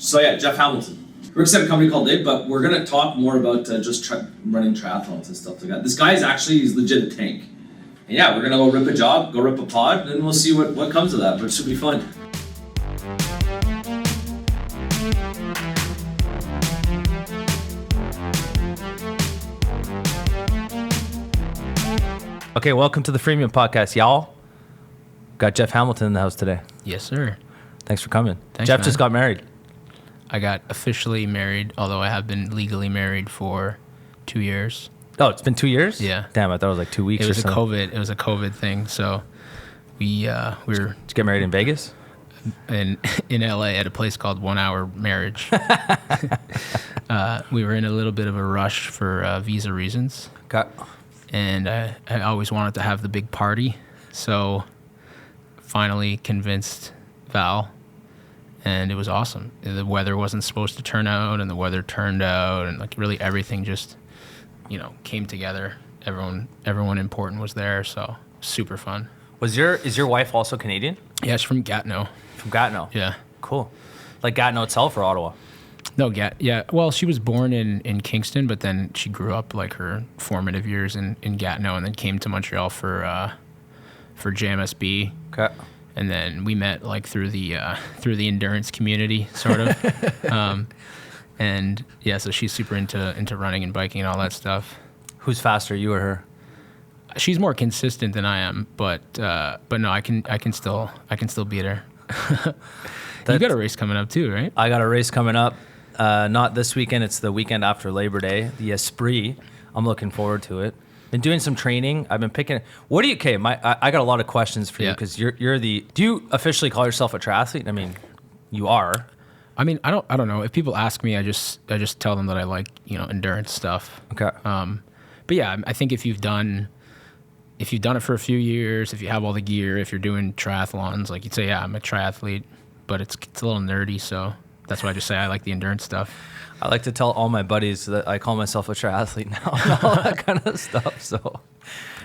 So yeah, Jeff Hamilton. Works at a company called LIDD, but we're going to talk more about just running triathlons and stuff like that. This guy he's legit a tank. And yeah, we're going to go rip a job, go rip a pod, and we'll see what comes of that, but it should be fun. Okay, welcome to the Freemium Podcast, y'all. Got Jeff Hamilton in the house today. Yes, sir. Thanks for coming. Thanks, Jeff man. just got married. I got officially married, although I have been legally married for 2 years. Oh, it's been 2 years? Yeah. Damn, I thought it was like 2 weeks or something. It was a COVID thing, so we were... Did you get married in Vegas? In LA at a place called 1 Hour Marriage. We were in a little bit of a rush for visa reasons. Okay. And I always wanted to have the big party, so finally convinced Val, and it was awesome. The weather wasn't supposed to turn out, and the weather turned out, and like really everything just, came together. Everyone important was there, so super fun. Is your wife also Canadian? Yeah, she's from Gatineau. From Gatineau? Yeah. Cool. Like Gatineau itself or Ottawa? No, yeah. Well, she was born in Kingston, but then she grew up like her formative years in Gatineau, and then came to Montreal for JMSB. Okay. And then we met like through the endurance community, sort of. And yeah, so she's super into running and biking and all that stuff. Who's faster, you or her? She's more consistent than I am, but no, I can still beat her. You got a race coming up too, right? I got a race coming up. Not this weekend. It's the weekend after Labor Day, the Esprit. I'm looking forward to it. Been doing some training. I've been picking. I got a lot of questions for you because you're the. Do you officially call yourself a triathlete? I mean, you are. I mean, I don't know. If people ask me, I just tell them that I like endurance stuff. Okay. But yeah, I think if you've done it for a few years, if you have all the gear, if you're doing triathlons, like you'd say, yeah, I'm a triathlete, but it's a little nerdy, so that's why I just say I like the endurance stuff. I like to tell all my buddies that I call myself a triathlete now and all that kind of stuff. So,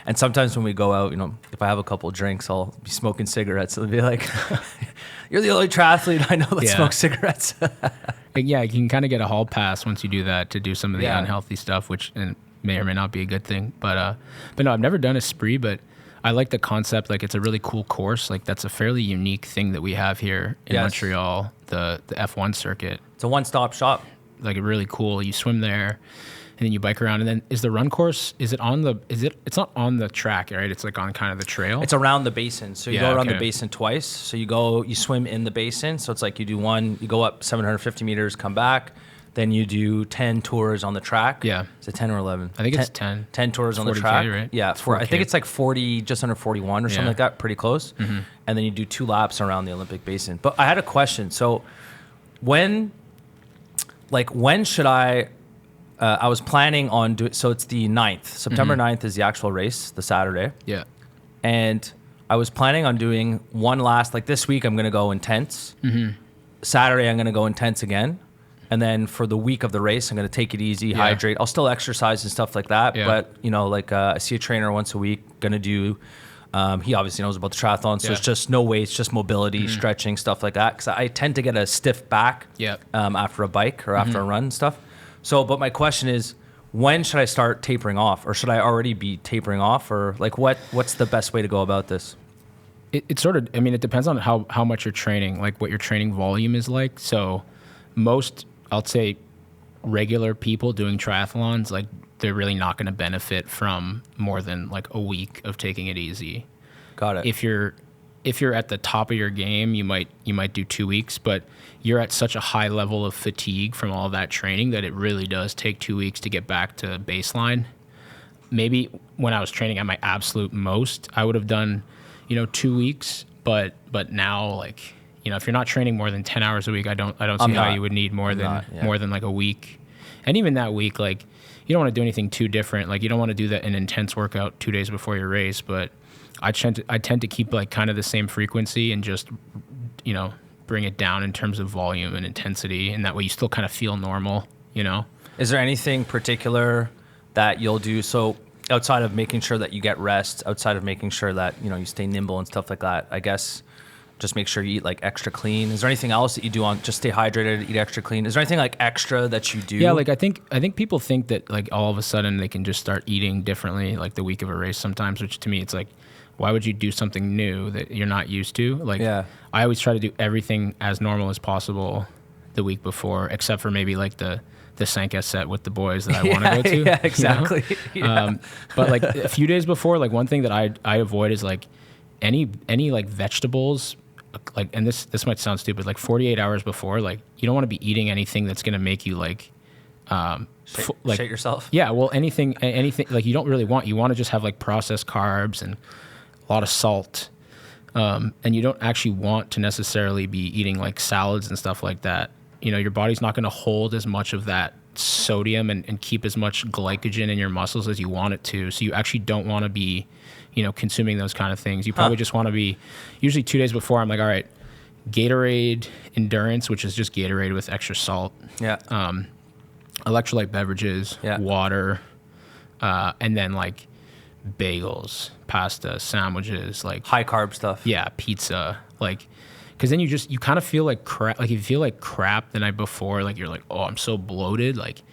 and sometimes when we go out, if I have a couple drinks, I'll be smoking cigarettes. They'll be like, "You're the only triathlete I know that smokes cigarettes." Yeah, you can kind of get a hall pass once you do that to do some of the unhealthy stuff, which may or may not be a good thing. But no, I've never done a spree, but I like the concept. Like, it's a really cool course. Like, that's a fairly unique thing that we have here in Montreal, the F1 circuit. It's a one-stop shop. Like, really cool. You swim there, and then you bike around. And then is the run course? It's not on the track, right? It's like on kind of the trail. It's around the basin. So you go around the basin twice. So you swim in the basin. So it's like you go up 750 meters, come back. Then you do 10 tours on the track. Yeah. Is it 10 or 11? I think it's 10. 10 tours on the 40K, track. right? Yeah. I think it's like 40, just under 41 or something like that. Pretty close. Mm-hmm. And then you do 2 laps around the Olympic basin. But I had a question. So when should I was planning on doing, so it's the 9th. September 9th is the actual race, the Saturday. Yeah. And I was planning on doing one last, like this week I'm going to go intense. Mm-hmm. Saturday I'm going to go intense again. And then for the week of the race, I'm going to take it easy, hydrate. I'll still exercise and stuff like that. Yeah. But, I see a trainer once a week, going to do, he obviously knows about the triathlon. So it's just no weights, just mobility, stretching, stuff like that. Because I tend to get a stiff back after a bike or after a run and stuff. So, but my question is, when should I start tapering off? Or should I already be tapering off? Or like what's the best way to go about this? It sort of, it depends on how much you're training, like what your training volume is like. So most, I'll say, regular people doing triathlons, like they're really not going to benefit from more than like a week of taking it easy. Got it. If you're at the top of your game, you might do 2 weeks, but you're at such a high level of fatigue from all that training that it really does take 2 weeks to get back to baseline. Maybe when I was training at my absolute most, I would have done, 2 weeks, but now, like, if you're not training more than 10 hours a week, I don't see how you would need more than like a week. And even that week, like, you don't want to do anything too different. Like, you don't want to do an intense workout 2 days before your race, but I tend to keep like kind of the same frequency and just, bring it down in terms of volume and intensity. And that way you still kind of feel normal, Is there anything particular that you'll do? So outside of making sure that you get rest, outside of making sure that, you stay nimble and stuff like that, I guess, just make sure you eat like extra clean? Is there anything else that you do on just stay hydrated, eat extra clean? Is there anything like extra that you do? Yeah, like I think people think that like all of a sudden they can just start eating differently like the week of a race sometimes, which to me it's like, why would you do something new that you're not used to? Like I always try to do everything as normal as possible the week before, except for maybe like the Sanka set with the boys that I want to go to. Yeah, exactly. You know? But like a few days before, like one thing that I avoid is like any like vegetables, like, and this might sound stupid, like 48 hours before, like you don't want to be eating anything that's going to make you like, shake yourself. Yeah. Well, anything like you don't really want, you want to just have like processed carbs and a lot of salt. And you don't actually want to necessarily be eating like salads and stuff like that. You know, your body's not going to hold as much of that sodium and keep as much glycogen in your muscles as you want it to. So you actually don't want to be, you know, consuming those kind of things. You probably just want to be, usually 2 days before, I'm like, all right, Gatorade Endurance, which is just Gatorade with extra salt. Yeah. Electrolyte beverages, water, and then like bagels, pasta, sandwiches, like high carb stuff. Yeah, pizza, like, because then you kind of feel like crap. Like if you feel like crap the night before, like you're like, oh, I'm so bloated. Like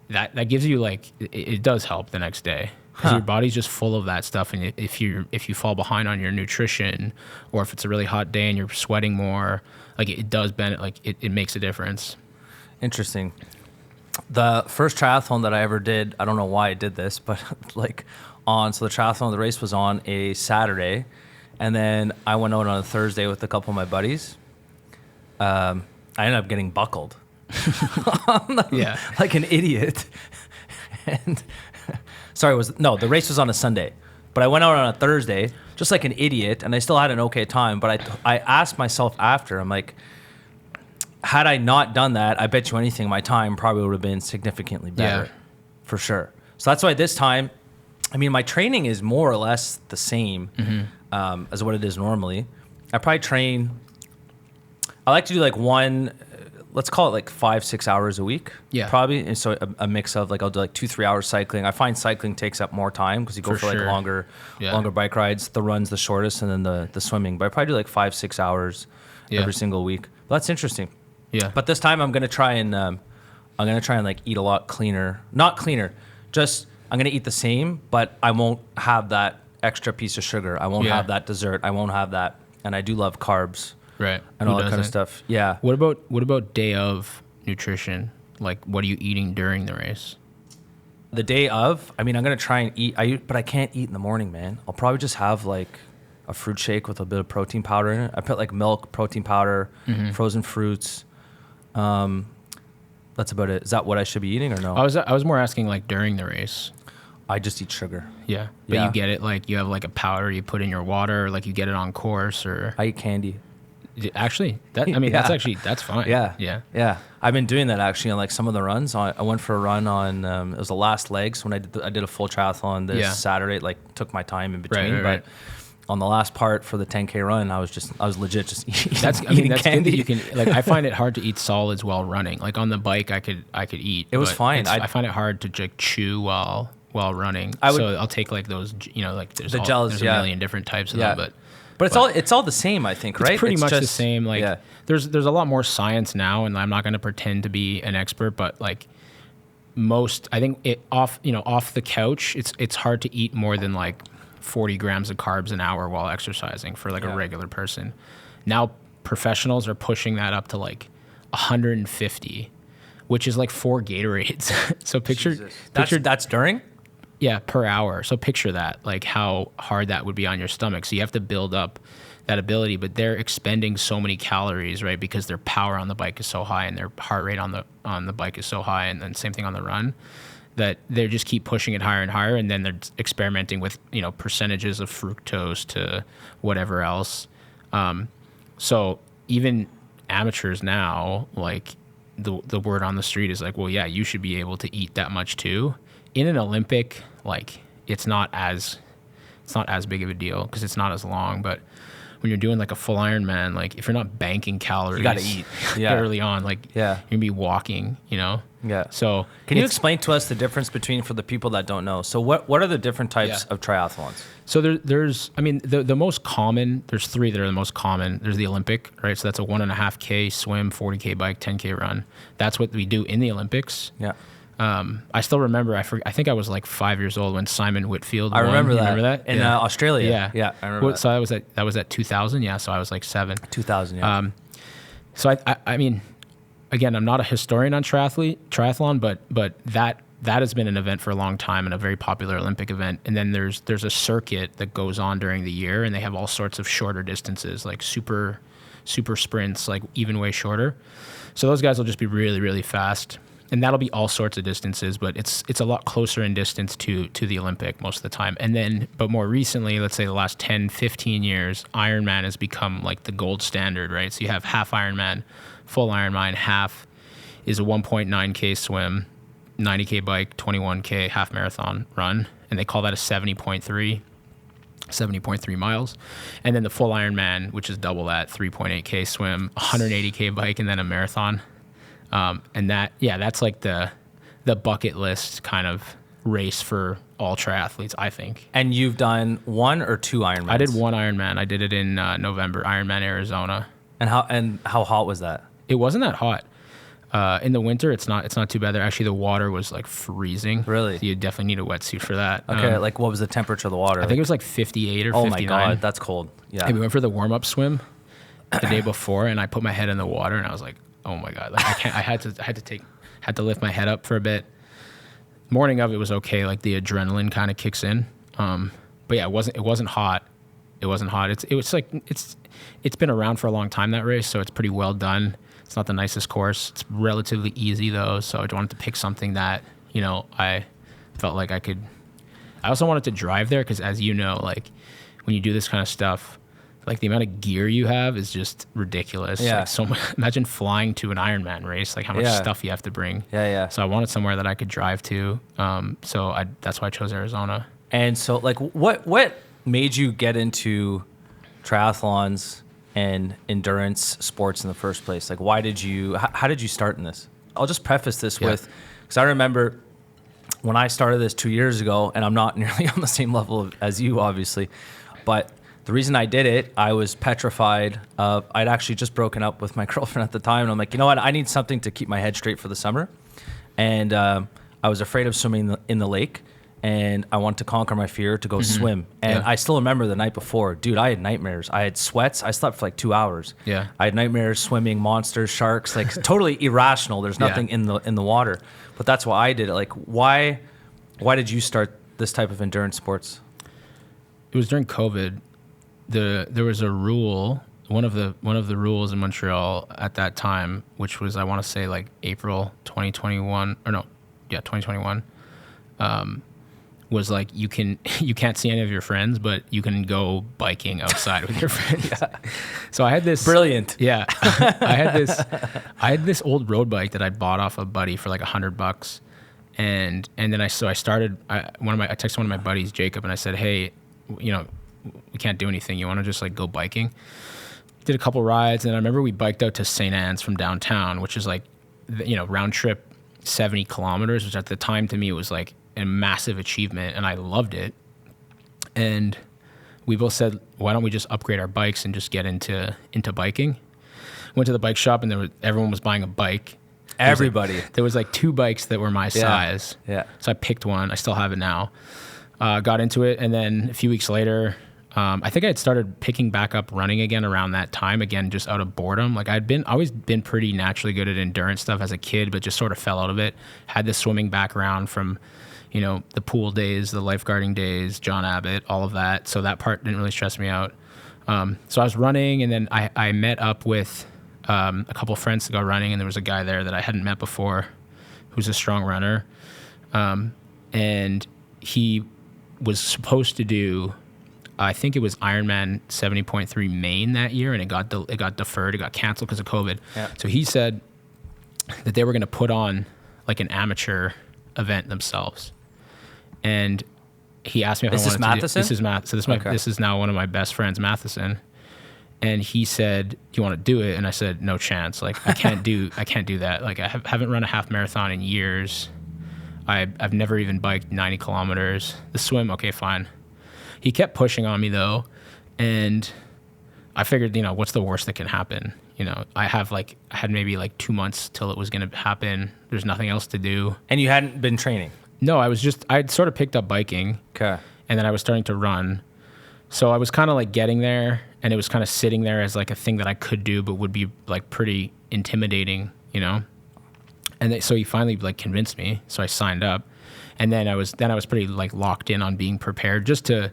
that gives you like it does help the next day because your body's just full of that stuff. And if you fall behind on your nutrition, or if it's a really hot day and you're sweating more, like it does like it makes a difference. Interesting. The first triathlon that I ever did, I don't know why I did this, but like so the triathlon, the race was on a Saturday. And then I went out on a Thursday with a couple of my buddies. I ended up getting buckled. Yeah. Like an idiot. And the race was on a Sunday. But I went out on a Thursday, just like an idiot, and I still had an okay time. But I asked myself after, I'm like, had I not done that, I bet you anything, my time probably would have been significantly better. Yeah. For sure. So that's why this time, I mean, my training is more or less the same. As what it is normally. I probably train, I like to do like let's call it like 5-6 hours a week. Yeah. Probably. And so a mix of like, I'll do like 2-3 hours cycling. I find cycling takes up more time because you go for like longer bike rides. The run's the shortest, and then the swimming. But I probably do like 5-6 hours every single week. But that's interesting. Yeah. But this time I'm going to try and like eat a lot cleaner. Not cleaner, just I'm going to eat the same, but I won't have that extra piece of sugar. I won't have that dessert. I won't have that. And I do love carbs. Right. And all that kind of stuff. Yeah. What about day of nutrition? Like, what are you eating during the race? The day of, I mean, I'm going to try and eat, but I can't eat in the morning, man. I'll probably just have like a fruit shake with a bit of protein powder in it. I put like milk, protein powder, frozen fruits. That's about it. Is that what I should be eating or no? I was more asking like during the race. I just eat sugar. Yeah. But you get it, like you have like a powder you put in your water, or like you get it on course, or I eat candy. Actually, that's fine. Yeah. Yeah. Yeah. I've been doing that actually on like some of the runs. I went for a run on, it was the last legs when I did a full triathlon this Saturday, like took my time in between. Right. On the last part for the 10K run, I was legit just eating that's candy. Good that you can, like, I find it hard to eat solids while running. Like on the bike, I could eat. It was fine. I find it hard to like chew while running. So I'll take like those, like there's a million different types of them, but it's all the same, I think, right? It's pretty much the same. Like there's a lot more science now, and I'm not going to pretend to be an expert, but like I think off the couch, it's hard to eat more than like 40 grams of carbs an hour while exercising for like a regular person. Now professionals are pushing that up to like 150, which is like 4 Gatorades. So picture that's during? Yeah, per hour. So picture that, like how hard that would be on your stomach. So you have to build up that ability, but they're expending so many calories, right? Because their power on the bike is so high and their heart rate on the bike is so high, and then same thing on the run, that they just keep pushing it higher and higher, and then they're experimenting with, percentages of fructose to whatever else. So even amateurs now, like the word on the street is like, well, yeah, you should be able to eat that much too. In an Olympic, like it's not as big of a deal because it's not as long, but when you're doing like a full Ironman, like if you're not banking calories, You got to eat. early on, like Yeah. you're gonna be walking, you know? Yeah. So Can you explain to us the difference between, for the people that don't know? So what are the different types of triathlons? So there's, I mean, the most common, there's three that are the most common. There's the Olympic, right? So that's a 1.5K swim, 40K bike, 10K run. That's what we do in the Olympics. Yeah. I still remember, I think I was like 5 years old when Simon Whitfield won. Remember You that. remember that? In Australia. Yeah. Yeah, I remember that. So that was at 2000. Yeah. So I was like 7. 2000, yeah. So I mean, again, I'm not a historian on triathlon, but that has been an event for a long time and a very popular Olympic event. And then there's a circuit that goes on during the year, and they have all sorts of shorter distances, like super sprints, like even way shorter. So those guys will just be really, really fast. And that'll be all sorts of distances, but it's a lot closer in distance to the Olympic most of the time. And then, but more recently, let's say the last 10, 15 years, Ironman has become like the gold standard, right? So you have half Ironman, full Ironman. Half is a 1.9K swim, 90K bike, 21K half marathon run. And they call that a 70.3 miles. And then the full Ironman, which is double that, 3.8K swim, 180K bike, and then a marathon. And that's like the bucket list kind of race for all triathletes, I think. And you've done 1 or 2 Ironmans? I did 1 Ironman. I did it in November, Ironman Arizona. And how hot was that? It wasn't that hot. In the winter, it's not too bad. Actually, the water was like freezing. Really? So you definitely need a wetsuit for that. Okay, like what was the temperature of the water? I think it was like 58 or 59. Oh my God, that's cold. Yeah. And we went for the warm-up swim the day before, and I put my head in the water, and I was like, oh my God, like I can't. I had to lift my head up for a bit. Morning of it was okay, like the adrenaline kind of kicks in. But yeah, it wasn't hot. It wasn't hot. It's been around for a long time, that race, so it's pretty well done. It's not the nicest course. It's relatively easy though, so I wanted to pick something that, you know, I felt like I could. I also wanted to drive there because, as you know, like when you do this kind of stuff, like the amount of gear you have is just ridiculous. Yeah. Like so much, imagine flying to an Ironman race, like how much stuff you have to bring. Yeah, yeah. So I wanted somewhere that I could drive to. So that's why I chose Arizona. And so, like, what made you get into triathlons and endurance sports in the first place? Like, how did you start in this? I'll just preface this with, because I remember when I started this 2 years ago, and I'm not nearly on the same level as you, obviously, but the reason I did it, I was petrified. I'd actually just broken up with my girlfriend at the time, and I'm like, you know what? I need something to keep my head straight for the summer. And I was afraid of swimming in the lake, and I wanted to conquer my fear to go swim. And I still remember the night before, dude, I had nightmares. I had sweats. I slept for like 2 hours. Yeah. I had nightmares swimming, monsters, sharks, like totally irrational. There's nothing in the water. But that's why I did it. Like, why did you start this type of endurance sports? It was during COVID. There was a rule, one of the rules in Montreal at that time, which was, I want to say like April 2021, 2021, was like you can't see any of your friends, but you can go biking outside with your friends. So I had this Brilliant. Yeah, I had this old road bike that I bought off a buddy for like $100, and then I started. I texted one of my buddies, Jacob, and I said, hey, you know, we can't do anything. You want to just like go biking? Did a couple rides, and I remember we biked out to St. Anne's from downtown, which is like, you know, round trip 70 kilometers, which at the time to me was like a massive achievement, and I loved it. And we both said, why don't we just upgrade our bikes and just get into biking? Went to the bike shop, and everyone was buying a bike. Everybody. There was like 2 bikes that were my size. Yeah. So I picked one. I still have it now. Got into it, and then a few weeks later, I think I had started picking back up running again around that time, again, just out of boredom. Like always been pretty naturally good at endurance stuff as a kid, but just sort of fell out of it. Had this swimming background from, you know, the pool days, the lifeguarding days, John Abbott, all of that. So that part didn't really stress me out. So I was running, and then I met up with a couple of friends to go running, and there was a guy there that I hadn't met before who's a strong runner. And he was supposed to do, I think it was Ironman 70.3 Maine that year, and it got deferred. It got canceled because of COVID. Yeah. So he said that they were going to put on like an amateur event themselves. And he asked me if I wanted to do. This is Matheson? So this is now one of my best friends, Matheson. And he said, "Do you want to do it?" And I said, "No chance. Like, I can't do that. Like, I haven't run a half marathon in years. I've never even biked 90 kilometers. The swim, okay, fine." He kept pushing on me though, and I figured, what's the worst that can happen? I had maybe like 2 months till it was going to happen. There's nothing else to do. And you hadn't been training? No, I'd sort of picked up biking. Okay. And then I was starting to run. So I was kind of like getting there, and it was kind of sitting there as like a thing that I could do, but would be like pretty intimidating, And so he finally like convinced me. So I signed up, and then I was pretty like locked in on being prepared just to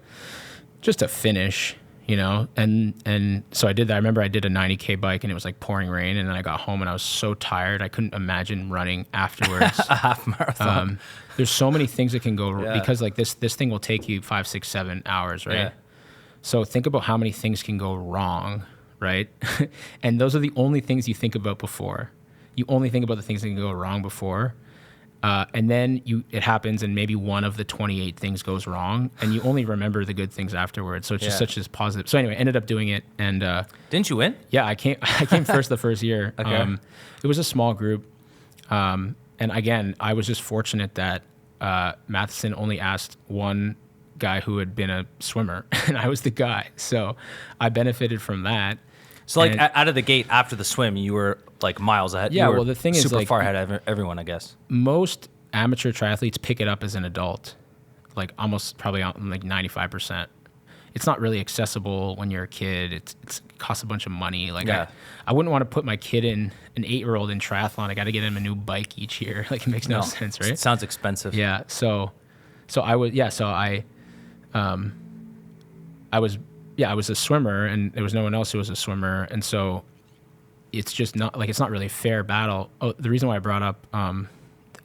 finish, And so I did that. I remember I did a 90K bike, and it was like pouring rain, and then I got home and I was so tired I couldn't imagine running afterwards. A half marathon. There's so many things that can go because like this thing will take you 5, 6, 7 hours, right? Yeah. So think about how many things can go wrong, right? And those are the only things you think about before. You only think about the things that can go wrong before. And then it happens, and maybe one of the 28 things goes wrong, and you only remember the good things afterwards. So it's just such a positive. So anyway, I ended up doing it, and didn't you win? Yeah, I came first the first year. Okay. It was a small group, and again, I was just fortunate that Matheson only asked one guy who had been a swimmer, and I was the guy. So I benefited from that. So like out of the gate after the swim, you were like miles ahead. Yeah, you were well, the thing is, super like, far ahead of everyone, I guess. Most amateur triathletes pick it up as an adult, like almost probably like 95%. It's not really accessible when you're a kid. It costs a bunch of money. Like I wouldn't want to put my kid an 8-year-old in triathlon. I got to get him a new bike each year. Like, it makes no sense, right? It sounds expensive. Yeah. So I was I was a swimmer, and there was no one else who was a swimmer, and so it's just not like, it's not really a fair battle. Oh, the reason why I brought up the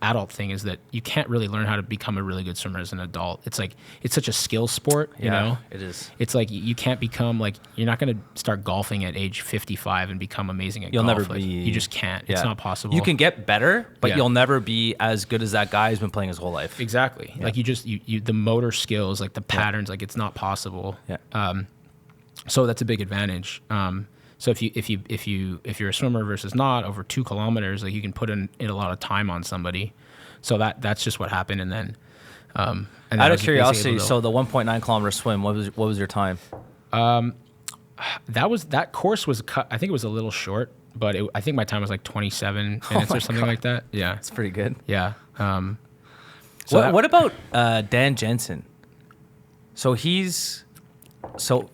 adult thing is that you can't really learn how to become a really good swimmer as an adult. It's like, it's such a skill sport, you know? It is. It's like you can't become like, you're not going to start golfing at age 55 and become amazing at golf. You'll never like, be. You just can't. It's not possible. You can get better, but you'll never be as good as that guy who's been playing his whole life. Exactly. Like you the motor skills, like the patterns, like it's not possible. Yeah. So that's a big advantage. So if you're a swimmer versus not over 2 kilometers, like you can put in a lot of time on somebody. So that's just what happened. And then, out of curiosity, so the 1.9 kilometer swim, what was your time? That course was cut. I think it was a little short, but I think my time was like 27 minutes or something like that. Yeah, it's pretty good. Yeah. What about Dan Jensen? So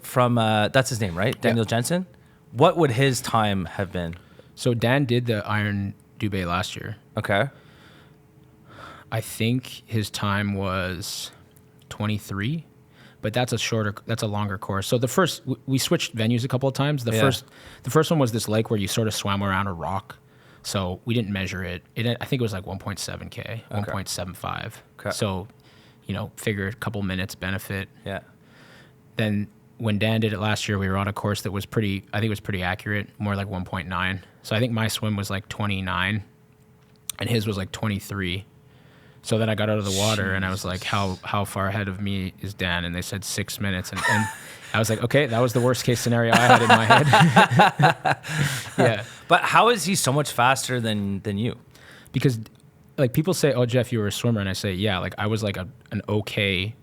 from that's his name, right? Daniel Jensen. What would his time have been? So Dan did the Iron Dubé last year. Okay. I think his time was 23, but that's a longer course. So we switched venues a couple of times. The first one was this lake where you sort of swam around a rock. So we didn't measure it. I think it was like 1.7K, 1.75. Okay. So, figure a couple minutes benefit. Yeah. Then when Dan did it last year, we were on a course that was pretty accurate, more like 1.9. So I think my swim was like 29 and his was like 23. So then I got out of the water and I was like, how far ahead of me is Dan? And they said 6 minutes. And I was like, okay, that was the worst case scenario I had in my head. Yeah. But how is he so much faster than you? Because like people say, oh, Jeff, you were a swimmer. And I say, yeah, like I was like an okay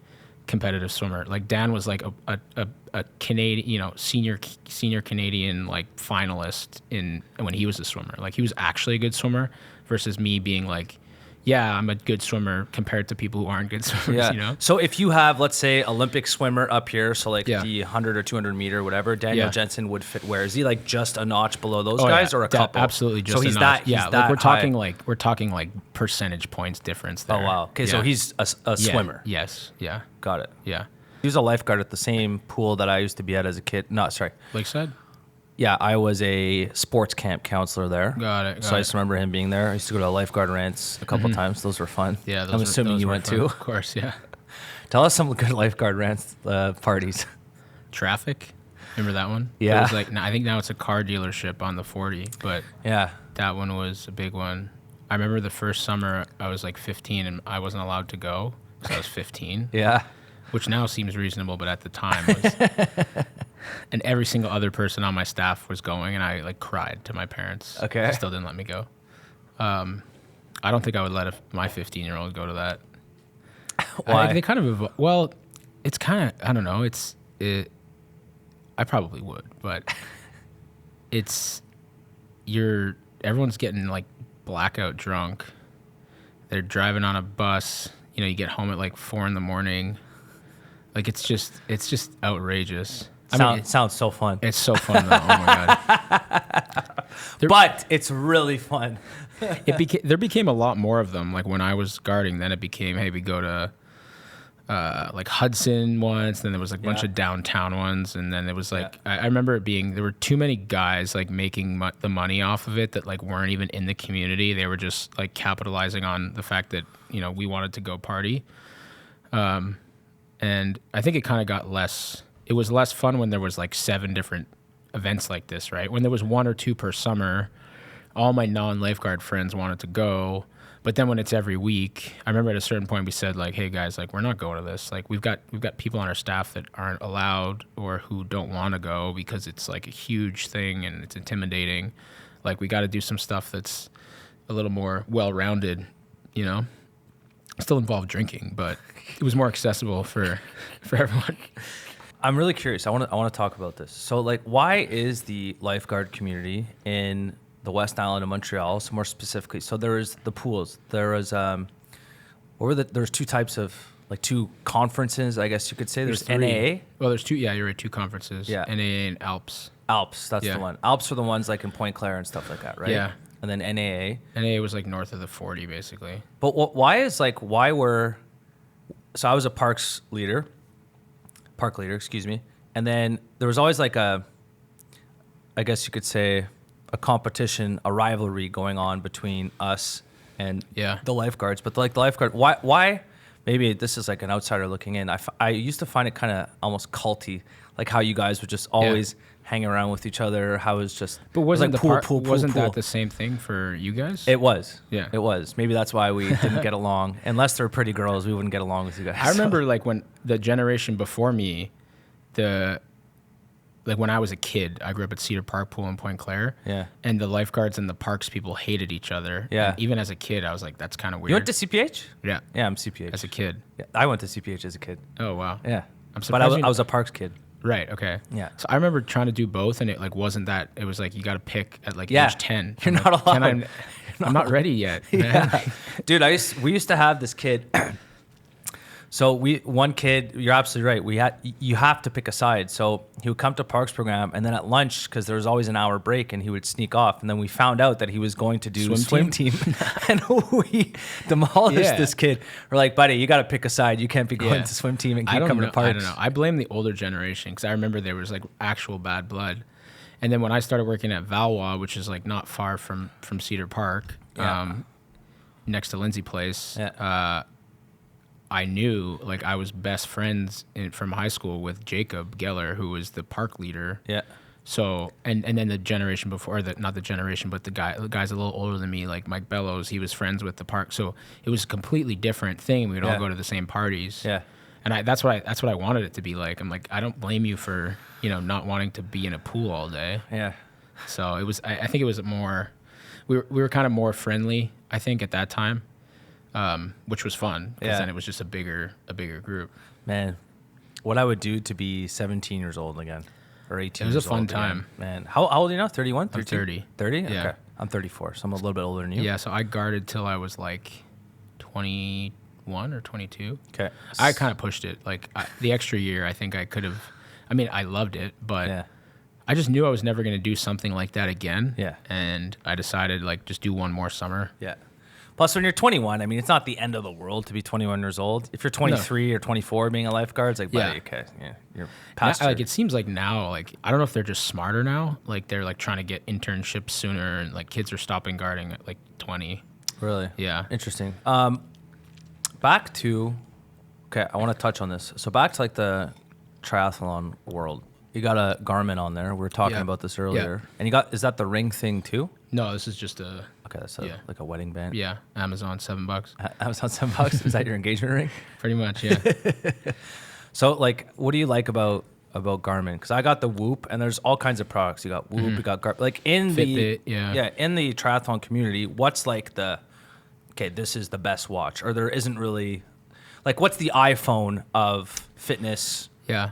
competitive swimmer. Like Dan was like a Canadian, senior Canadian like finalist when he was a swimmer. Like he was actually a good swimmer versus me being like, yeah, I'm a good swimmer compared to people who aren't good swimmers, So if you have, let's say, Olympic swimmer up here, so like the 100 or 200 meter, whatever, Daniel Jensen would fit where? Is he like just a notch below those guys or a couple? Absolutely just a notch. That, we're talking like percentage points difference there. Oh, wow. Okay, so he's a swimmer. Yes, yeah. Got it. Yeah. He was a lifeguard at the same pool that I used to be at as a kid. No, sorry. Lakeside? Yeah, I was a sports camp counselor there. Got it. So I just remember him being there. I used to go to lifeguard rants a couple times. Those were fun. Yeah, I'm assuming you went too. Of course, yeah. Tell us some good lifeguard rants parties. Traffic, remember that one? Yeah. It was like, I think now it's a car dealership on the 40, but that one was a big one. I remember the first summer I was like 15 and I wasn't allowed to go because I was 15. Yeah. Which now seems reasonable, but at the time was And every single other person on my staff was going, and I like cried to my parents. Okay. They still didn't let me go. I don't think I would let my 15-year-old go to that. Why? They kind of well, it's kind of, I don't know. I probably would, but everyone's getting like blackout drunk. They're driving on a bus. You know, you get home at like 4 a.m. Like it's just outrageous. Sounds so fun. It's so fun though. Oh my god. But it's really fun. There became a lot more of them. Like when I was guarding, then it became, hey, we go to like Hudson once, then there was like a bunch of downtown ones, and then it was like I remember it being, there were too many guys like making the money off of it that like weren't even in the community. They were just like capitalizing on the fact that, you know, we wanted to go party. And I think it kind of got less. It was less fun when there was like 7 different events like this, right? When there was 1 or 2 per summer, all my non-lifeguard friends wanted to go. But then when it's every week, I remember at a certain point we said like, hey guys, like we're not going to this. Like we've got people on our staff that aren't allowed or who don't want to go because it's like a huge thing and it's intimidating. Like we got to do some stuff that's a little more well-rounded, you know? Still involved drinking, but it was more accessible for everyone. I'm really curious. I want to talk about this. So, like, why is the lifeguard community in the West Island of Montreal, so more specifically? So there was the pools. There was there's 2 types of, like, 2 conferences, I guess you could say. There's 3. NAA. Well, there's 2. Yeah, you're right. 2 conferences. Yeah. NAA and Alps. Alps, that's the one. Alps are the ones like in Point Claire and stuff like that, right? Yeah. And then NAA. NAA was like north of the 40, basically. But so I was a park leader, excuse me. And then there was always like I guess you could say a competition, a rivalry going on between us and the lifeguards. But the lifeguard, why, maybe this is like an outsider looking in. I used to find it kind of almost culty, like how you guys would just always hang around with each other. How it was just, but wasn't like wasn't that the same thing for you guys? It was. Yeah. It was. Maybe that's why we didn't get along. Unless they're pretty girls, we wouldn't get along with you guys. I remember like when the generation before me, like when I was a kid, I grew up at Cedar Park Pool in Point Claire. Yeah. And the lifeguards and the parks people hated each other. Yeah. And even as a kid, I was like, that's kind of weird. You went to CPH? Yeah. Yeah, I'm CPH. As a kid. Yeah, I went to CPH as a kid. Oh, wow. Yeah. I'm But surprised I was a parks kid. Right. Okay. Yeah. So I remember trying to do both, and it like wasn't that. It was like you got to pick at like Yeah. age 10. You're I'm not like, allowed. I'm not ready yet. Yeah. Dude, we used to have this kid. So one kid, you're absolutely right. You have to pick a side. So he would come to parks program, and then at lunch, because there was always an hour break, and he would sneak off. And then we found out that he was going to do swim team. And we demolished this kid. We're like, buddy, you got to pick a side. You can't be going to swim team and keep coming to parks. I don't know. I blame the older generation because I remember there was like actual bad blood. And then when I started working at Valois, which is like not far from Cedar Park, next to Lindsay Place, I knew, like, I was best friends from high school with Jacob Geller, who was the park leader. Yeah. So, and then the generation before, not the generation, but the guy's a little older than me, like Mike Bellows, he was friends with the park. So it was a completely different thing. We'd all go to the same parties. Yeah. And that's what I wanted it to be like. I'm like, I don't blame you for, not wanting to be in a pool all day. Yeah. So it was, I think it was more, we were kind of more friendly, I think, at that time. Which was fun because then it was just a bigger group. Man, what I would do to be 17 years old again or 18 years old. It was a fun time. Man, how old are you now? 31? I'm 30. 30? Yeah. Okay. I'm 34, so I'm a little bit older than you. Yeah, so I guarded till I was like 21 or 22. Okay. I kind of pushed it. Like the extra year, I think I could have, I loved it, but I just knew I was never going to do something like that again. Yeah. And I decided like just do one more summer. Yeah. Plus, when you're 21, it's not the end of the world to be 21 years old. If you're 23 or 24 being a lifeguard, it's like, buddy, okay, you're past like it seems like now, like, I don't know if they're just smarter now. Like, they're, like, trying to get internships sooner, and, like, kids are stopping guarding at, like, 20. Really? Yeah. Interesting. Back to, I want to touch on this. So back to, like, the triathlon world. You got a Garmin on there. We were talking about this earlier. Yeah. And is that the ring thing, too? No, this is just a... Okay, that's like a wedding band. Yeah, Amazon, $7. Amazon, $7. Is that your engagement ring? Pretty much, yeah. So, like, what do you like about about Garmin? Because I got the Whoop, and there's all kinds of products. You got Whoop, you got Garmin. Like in Fitbit, in the triathlon community, what's like this is the best watch, or there isn't really, like, what's the iPhone of fitness? Yeah.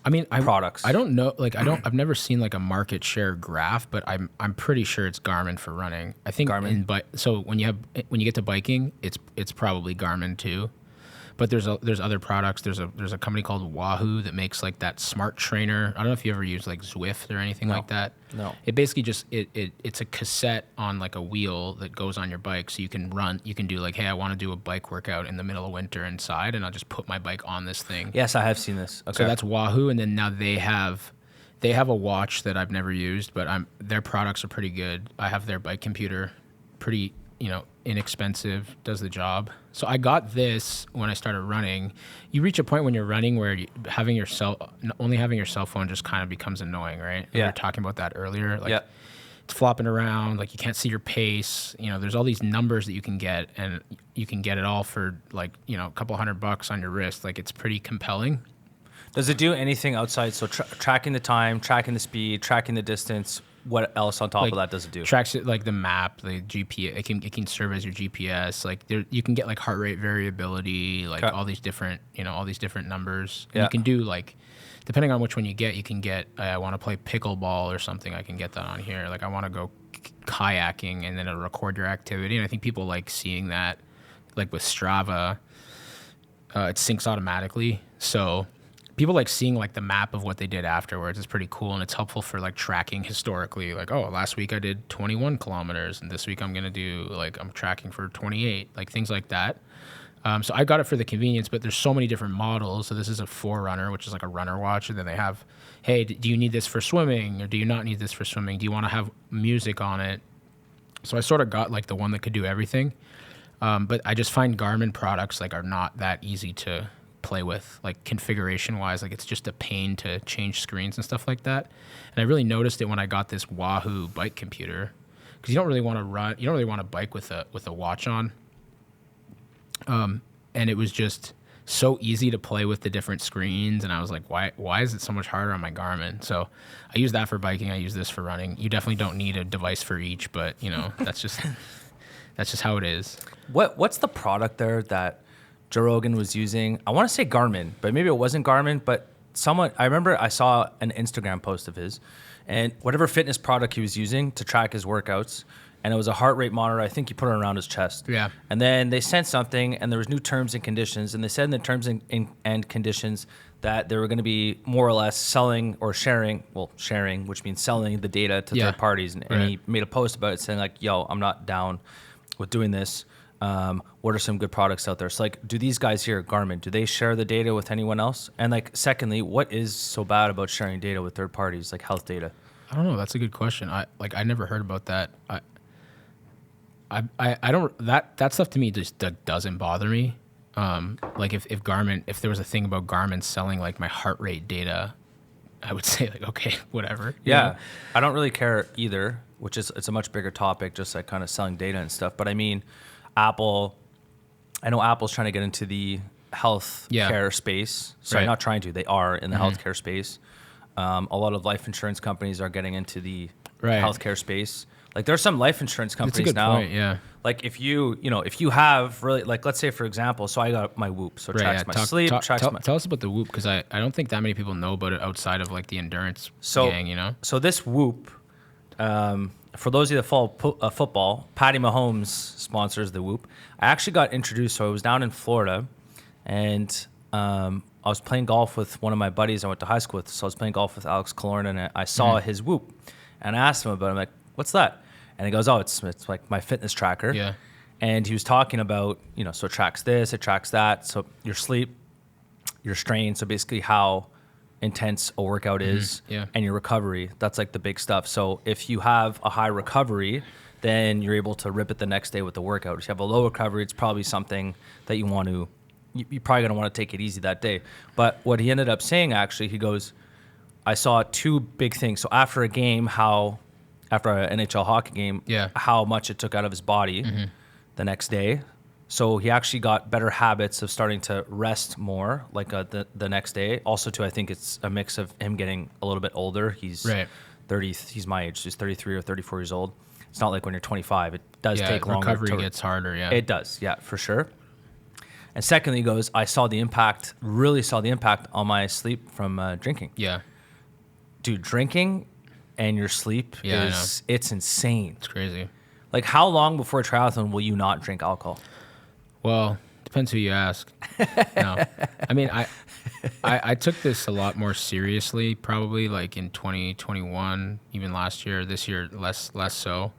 I mean, products. I don't know. Like, I've never seen like a market share graph, but I'm pretty sure it's Garmin for running. I think Garmin. So when you get to biking, it's probably Garmin too. But there's other products. There's a company called Wahoo that makes like that smart trainer. I don't know if you ever use like Zwift or anything like that. No. It basically just it's a cassette on like a wheel that goes on your bike, so you can run. You can do like, hey, I want to do a bike workout in the middle of winter inside, and I'll just put my bike on this thing. Yes, I have seen this. Okay. So that's Wahoo, and then now they have a watch that I've never used, but their products are pretty good. I have their bike computer, pretty inexpensive, does the job. So I got this when I started running. You reach a point when you're running where only having your cell phone just kind of becomes annoying, right? Yeah. We were talking about that earlier. Like, it's flopping around, like you can't see your pace. There's all these numbers that you can get, and you can get it all for like, a couple $100 on your wrist. Like, it's pretty compelling. Does it do anything outside? So tracking the time, tracking the speed, tracking the distance. What else on top of that does it do? Tracks it, like the map, the GPS. It can serve as your GPS. Like, you can get like heart rate variability, like all these different numbers. And you can do like, depending on which one you get, you can get. I want to play pickleball or something. I can get that on here. Like, I want to go kayaking, and then it'll record your activity. And I think people like seeing that. Like with Strava, it syncs automatically. So people like seeing like the map of what they did afterwards. It's pretty cool, and it's helpful for like tracking historically. Like, oh, last week I did 21 kilometers, and this week I'm tracking for 28, like things like that. So I got it for the convenience, but there's so many different models. So this is a Forerunner, which is like a runner watch, and then they have, hey, do you need this for swimming, or do you not need this for swimming? Do you want to have music on it? So I sort of got like the one that could do everything. But I just find Garmin products like are not that easy to play with, like configuration wise. Like, it's just a pain to change screens and stuff like that. And I really noticed it when I got this Wahoo bike computer, because you don't really want to bike with a watch on. And it was just so easy to play with the different screens, and I was like, why is it so much harder on my Garmin? So I use that for biking. I use this for running. You definitely don't need a device for each, but that's just how it is. What's the product there that Joe Rogan was using? I want to say Garmin, but maybe it wasn't Garmin, but I remember I saw an Instagram post of his, and whatever fitness product he was using to track his workouts, and it was a heart rate monitor. I think he put it around his chest. Yeah. And then they sent something, and there was new terms and conditions, and they said in the terms and conditions that they were going to be more or less selling or sharing, which means selling the data to third parties. And he made a post about it saying like, yo, I'm not down with doing this. What are some good products out there? So like, do these guys here, Garmin, do they share the data with anyone else? And like, secondly, what is so bad about sharing data with third parties, like health data? I don't know. That's a good question. I never heard about that. I don't, that stuff to me just doesn't bother me. Like if Garmin, if there was a thing about Garmin selling like my heart rate data, I would say like, okay, whatever. Yeah. I don't really care either, it's a much bigger topic, just like kind of selling data and stuff. But I mean, I know Apple's trying to get into the health care space. Sorry, not trying to, they are in the healthcare space. A lot of life insurance companies are getting into the healthcare space. Like there's some life insurance companies now. Point, yeah. Like if you have really, like, let's say for example, so I got my Whoop, so it tracks my sleep, tell us about the Whoop, because I don't think that many people know about it outside of like the endurance gang, So this Whoop, for those of you that follow football, Patty Mahomes sponsors the Whoop. I actually got introduced, so I was down in Florida, and I was playing golf with one of my buddies I went to high school with. So I was playing golf with Alex Killen, and I saw his Whoop, and I asked him about it. I'm like, what's that? And he goes, oh, it's like my fitness tracker. Yeah. And he was talking about, so it tracks this, it tracks that. So your sleep, your strain, so basically how intense a workout is, and your recovery. That's like the big stuff. So if you have a high recovery, then you're able to rip it the next day with the workout. If you have a low recovery, it's probably something that you're probably going to want to take it easy that day. But what he ended up saying, actually, he goes, I saw two big things. So after a game, after an NHL hockey game, how much it took out of his body the next day. So he actually got better habits of starting to rest more, like the next day. Also, too, I think it's a mix of him getting a little bit older. He's 30. He's my age. He's 33 or 34 years old. It's not like when you're 25. It does take longer. Recovery gets harder. Yeah, it does. Yeah, for sure. And secondly, he goes, I really saw the impact on my sleep from drinking. Yeah, dude, drinking and your sleep it's insane. It's crazy. Like, how long before a triathlon will you not drink alcohol? Well, depends who you ask. No, I mean, I took this a lot more seriously, probably like in 2021, even last year. This year, less so.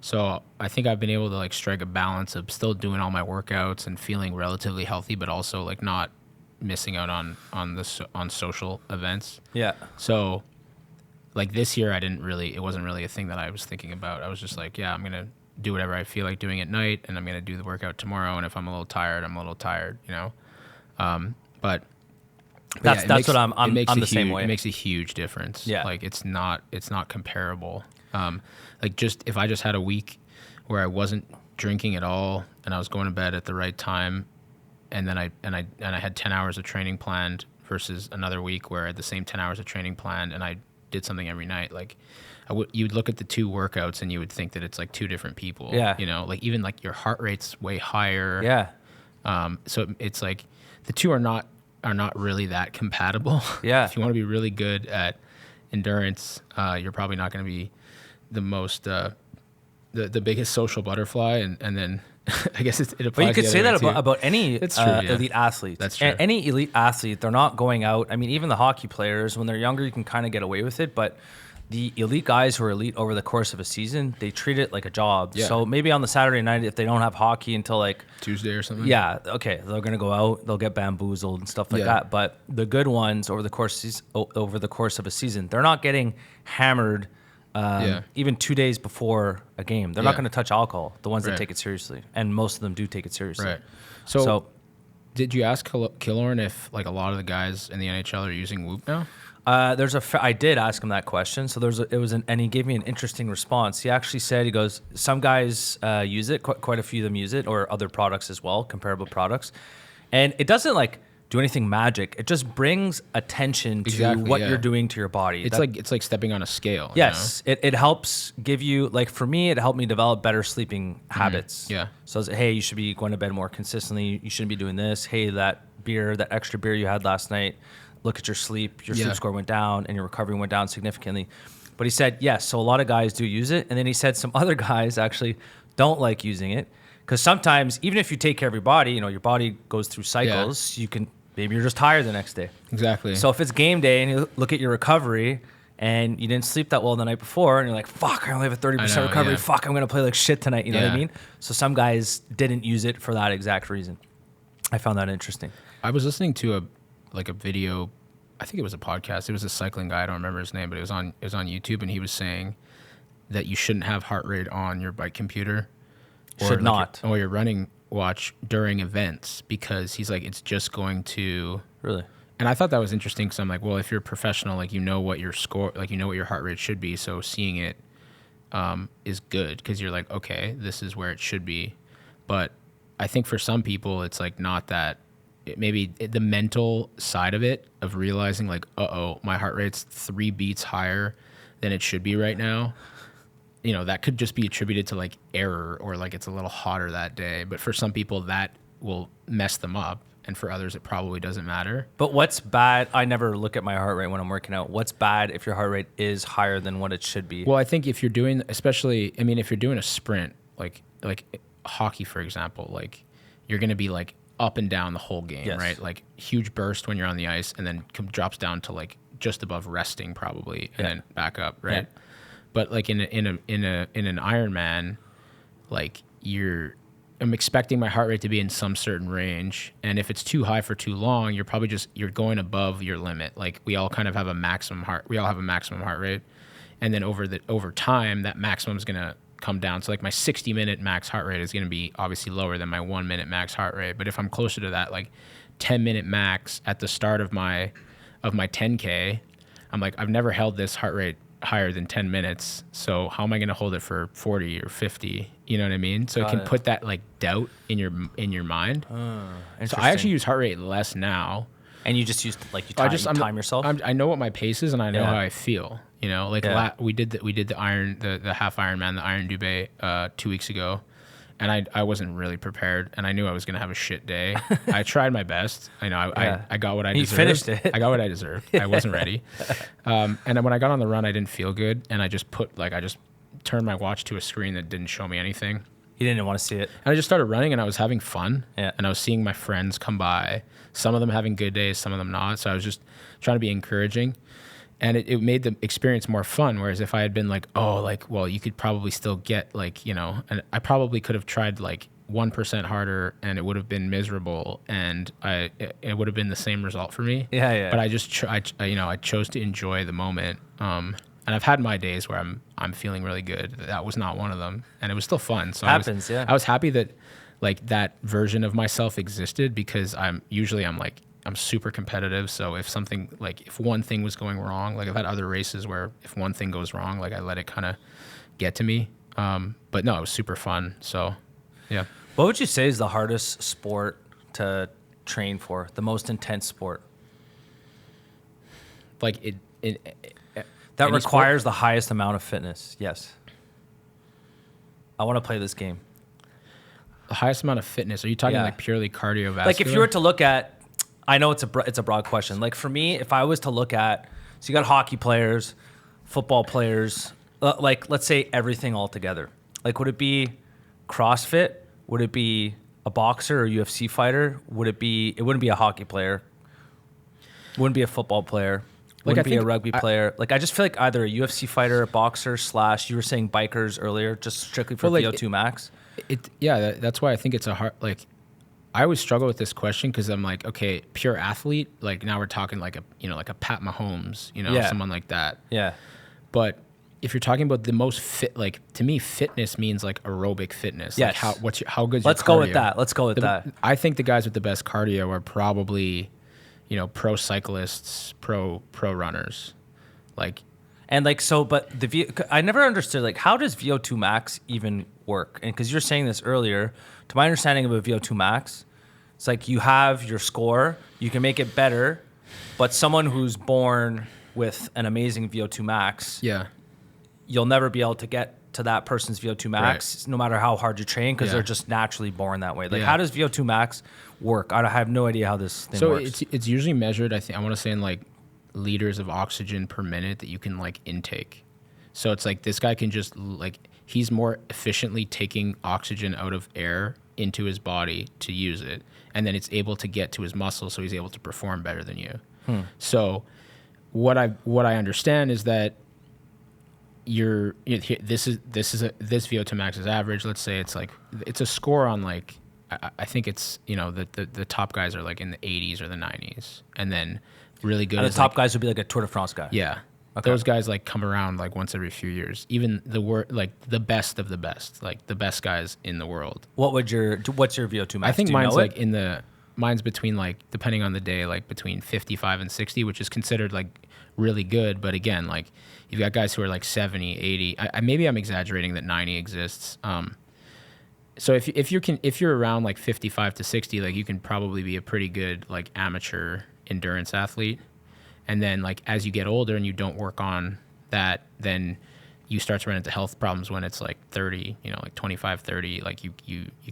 So I think I've been able to like strike a balance of still doing all my workouts and feeling relatively healthy, but also like not missing out on social events. Yeah. So like this year, it wasn't really a thing that I was thinking about. I was just like, yeah, I'm gonna do whatever I feel like doing at night, and I'm going to do the workout tomorrow. And if I'm a little tired, I'm a little tired, you know? But that's what I'm the same way. It makes a huge difference. Yeah. Like it's not comparable. Like just, if I just had a week where I wasn't drinking at all and I was going to bed at the right time, and then I had 10 hours of training planned versus another week where I had the same 10 hours of training planned and I did something every night, like, you'd look at the two workouts and you would think that it's like two different people. Yeah. You know, like even like your heart rate's way higher. Yeah. So it's like the two are not really that compatible. Yeah. If you want to be really good at endurance, you're probably not going to be the most the biggest social butterfly, and then I guess it applies. But you could say that about any elite athlete. That's true. Any elite athlete, they're not going out. I mean, even the hockey players, when they're younger, you can kind of get away with it, but the elite guys who are elite over the course of a season, they treat it like a job. Yeah. So maybe on the Saturday night, if they don't have hockey until like Tuesday or something. Yeah, okay, they're gonna go out, they'll get bamboozled and stuff like that. But the good ones over the course of a season, they're not getting hammered. Even 2 days before a game, they're not going to touch alcohol. The ones that take it seriously, and most of them do take it seriously. Right. So did you ask Killen if like a lot of the guys in the NHL are using Whoop now? I did ask him that question. So and he gave me an interesting response. He actually said, he goes, some guys use it, quite a few of them use it, or other products as well, comparable products, and it doesn't like do anything magic. It just brings attention to what you're doing to your body. It's like stepping on a scale. Yes, you know? It helps give you, like for me, it helped me develop better sleeping habits. Yeah. So I was like, hey, you should be going to bed more consistently. You shouldn't be doing this. Hey, that extra beer you had last night, look at your sleep. Your sleep score went down and your recovery went down significantly. But he said, yes, so a lot of guys do use it. And then he said some other guys actually don't like using it. Because sometimes, even if you take care of your body, you know, your body goes through cycles. You can, maybe you're just tired the next day. Exactly. So if it's game day and you look at your recovery and you didn't sleep that well the night before and you're like, fuck, I only have a 30% recovery. Yeah. Fuck, I'm going to play like shit tonight. You know what I mean? So some guys didn't use it for that exact reason. I found that interesting. I was listening to a video, I think it was a podcast. It was a cycling guy. I don't remember his name, but it was on YouTube, and he was saying that you shouldn't have heart rate on your bike computer. Or your running watch during events, because he's like, it's just going to really. And I thought that was interesting, because I'm like, well, if you're a professional, like, you know what your score, like, you know what your heart rate should be, so seeing it is good, because you're like, okay, this is where it should be. But I think for some people, it's like not that. Maybe the mental side of it, of realizing like, my heart rate's 3 beats higher than it should be right now. You know, that could just be attributed to like error, or like it's a little hotter that day. But for some people, that will mess them up. And for others, it probably doesn't matter. But what's bad? I never look at my heart rate when I'm working out. What's bad if your heart rate is higher than what it should be? Well, I think if you're doing, especially, I mean, if you're doing a sprint, like hockey, for example, like you're going to be like up and down the whole game, right? Like huge burst when you're on the ice, and then drops down to like just above resting probably, and then back up, right? Yeah. But like in an Ironman, like I'm expecting my heart rate to be in some certain range, and if it's too high for too long, you're probably you're going above your limit. Like we all kind of have a maximum heart rate, and then over time that maximum is gonna come down. So like my 60-minute max heart rate is gonna be obviously lower than my 1 minute max heart rate. But if I'm closer to that like 10-minute max at the start of my 10K, I'm like, I've never held this heart rate higher than 10 minutes. So how am I going to hold it for 40 or 50? You know what I mean? So it can put that like doubt in your mind. So I actually use heart rate less now. And you just use like you time yourself? I know what my pace is and I know how I feel. You know, like we did the Iron, the half Ironman, the Iron Dubai 2 weeks ago. And I wasn't really prepared, and I knew I was going to have a shit day. I tried my best. I know I got what I deserved. You finished it. I got what I deserved. I wasn't ready. And then when I got on the run, I didn't feel good, and I just turned my watch to a screen that didn't show me anything. You didn't want to see it. And I just started running, and I was having fun. Yeah. And I was seeing my friends come by. Some of them having good days, some of them not. So I was just trying to be encouraging. And it made the experience more fun. Whereas if I had been like, oh, like, well, you could probably still get like, you know, and I probably could have tried like 1% harder and it would have been miserable and it would have been the same result for me. Yeah. But I just, I chose to enjoy the moment. And I've had my days where I'm feeling really good. That was not one of them. And it was still fun. So I was happy that like that version of myself existed because I'm super competitive. So if one thing was going wrong, like I've had other races where if one thing goes wrong, like I let it kind of get to me. But no, it was super fun. So yeah. What would you say is the hardest sport to train for? The most intense sport? Like that requires the highest amount of fitness. Yes. I want to play this game. The highest amount of fitness. Are you talking like purely cardiovascular? Like if you were to look at, I know it's a broad question. Like for me, if I was to look at, so you got hockey players, football players, like let's say everything all together. Like would it be CrossFit? Would it be a boxer or UFC fighter? It wouldn't be a hockey player. Wouldn't be a football player. Wouldn't be a rugby player. Like I just feel like either a UFC fighter, a boxer / you were saying bikers earlier, just strictly for VO2 max. That's why I think it's a hard, like, I always struggle with this question because I'm like, okay, pure athlete, like now we're talking like a Pat Mahomes, someone like that. Yeah. But if you're talking about the most fit, like to me, fitness means like aerobic fitness. Yes. Like how good's Let's your cardio? Let's go with that. I think the guys with the best cardio are probably, pro cyclists, pro runners, like. And like so, but I never understood like how does VO2 max even work? And because you're saying this earlier, to my understanding of a VO2 max, it's like you have your score, you can make it better, but someone who's born with an amazing VO2 max, you'll never be able to get to that person's VO2 max, no matter how hard you train, because they're just naturally born that way. Like how does VO2 max work? I have no idea how this thing works. So it's usually measured, I want to say in like liters of oxygen per minute that you can like intake. So it's like this guy can just like, he's more efficiently taking oxygen out of air into his body to use it. And then it's able to get to his muscles. So he's able to perform better than you. So what I understand is that this VO2 max is average. Let's say it's a score on like, I think it's, the top guys are like in the 80s or the 90s. And then really good. And the top guys would be like a Tour de France guy. Yeah. Okay. Those guys like come around like once every few years. Even the best of the best, like the best guys in the world. What's your VO2 max? I think mine's like mine's between like, depending on the day, like between 55 and 60, which is considered like really good. But again, like you've got guys who are like 70, 80. Maybe I'm exaggerating that 90 exists. So if you're around like 55 to 60, like you can probably be a pretty good like amateur endurance athlete. And then like as you get older and you don't work on that, then you start to run into health problems when it's like 30, like 25, 30, like you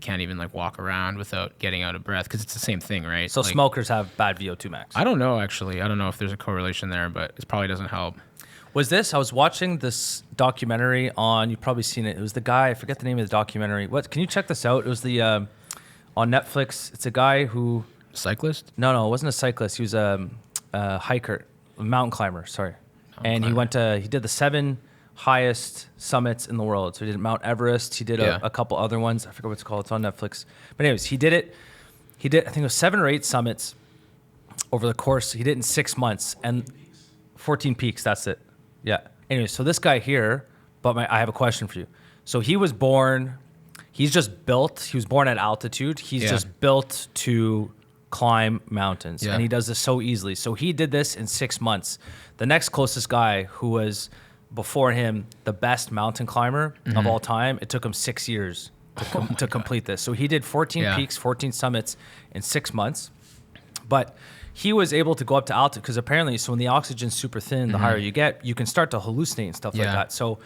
can't even like walk around without getting out of breath because it's the same thing, right? So like, smokers have bad VO2 max. I don't know, actually. I don't know if there's a correlation there, but it probably doesn't help. I was watching this documentary on, you've probably seen it. It was the guy, I forget the name of the documentary. Can you check this out? It was the, on Netflix. It's a guy who. Cyclist? No, it wasn't a cyclist. He was a hiker, a mountain climber, sorry. He did the 7 highest summits in the world. So he did Mount Everest. He did a couple other ones. I forget what it's called. It's on Netflix. But anyways, he did it. He did, I think it was 7 or 8 summits over the course. He did it in 6 months and 14 peaks. That's it. Yeah. Anyways, so this guy here, I have a question for you. So he was born at altitude. He's just built to climb mountains, and he does this so easily. So he did this in 6 months. The next closest guy, who was before him, the best mountain climber of all time. It took him 6 years to complete this. So he did 14 peaks, 14 summits in 6 months. But he was able to go up to altitude because apparently, so when the oxygen's super thin, the higher you get, you can start to hallucinate and stuff like that. So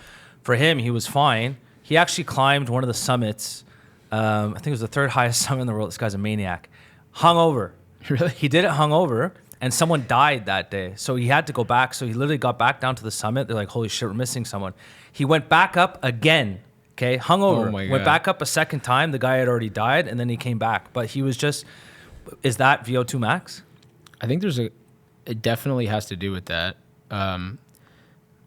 for him, he was fine. He actually climbed one of the summits. I think it was the third highest summit in the world. This guy's a maniac. Hungover. Really? He did it hungover, and someone died that day. So he had to go back. So he literally got back down to the summit. They're like, holy shit, we're missing someone. He went back up again. Okay, hungover. Oh my God. Went back up a second time. The guy had already died, and then he came back. But he was just, is that VO2 max? I think it definitely has to do with that.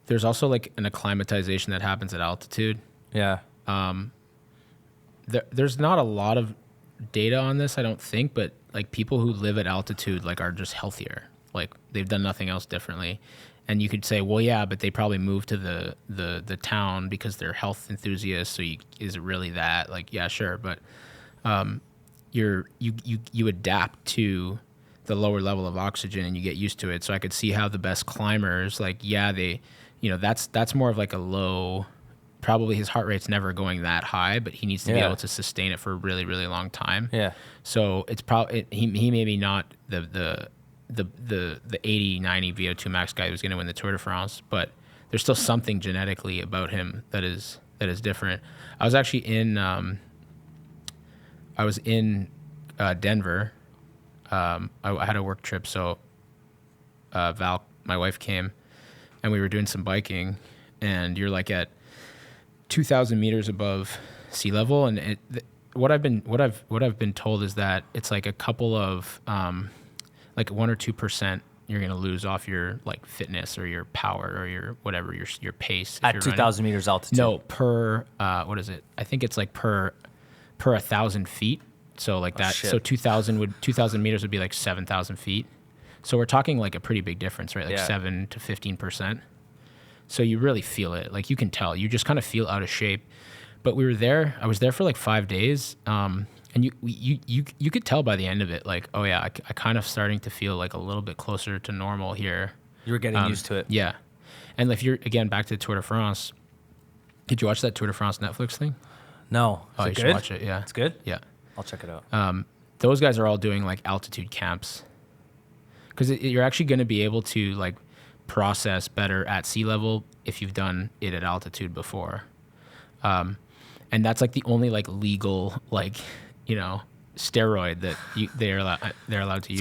There's also like an acclimatization that happens at altitude. Yeah. There's not a lot of data on this, I don't think, but like people who live at altitude like are just healthier. Like they've done nothing else differently. And you could say, well, yeah, but they probably moved to the town because they're health enthusiasts. So is it really that? Like, yeah, sure, but you adapt to the lower level of oxygen and you get used to it. So I could see how the best climbers, like, yeah, they, that's more of like a low. Probably his heart rate's never going that high, but he needs to be able to sustain it for a really, really long time. Yeah. So it's probably he maybe not the 80, 90 VO2 max guy who's going to win the Tour de France, but there's still something genetically about him that is different. I was actually in Denver. I had a work trip, so Val, my wife, came, and we were doing some biking, and you're like at 2,000 meters above sea level, and what I've been told is that it's like a couple of like 1 or 2% you're gonna lose off your like fitness or your power or your whatever your pace at 2,000 meters altitude. No, per what is it? I think it's like per 1,000 feet. So like that. Shit. So 2,000 meters would be like 7,000 feet. So we're talking like a pretty big difference, right? Like 7 to 15%. So you really feel it. Like you can tell. You just kind of feel out of shape. But we were there. I was there for like 5 days. And you could tell by the end of it, like, oh yeah, I kind of starting to feel like a little bit closer to normal here. You were getting used to it. Yeah. And if you're, again, back to the Tour de France, did you watch that Tour de France Netflix thing? No. Oh, you should watch it. Yeah. It's good? Yeah. I'll check it out. Those guys are all doing like altitude camps because you're actually going to be able to like process better at sea level if you've done it at altitude before. And that's like the only like legal, like, steroid that they're allowed to use.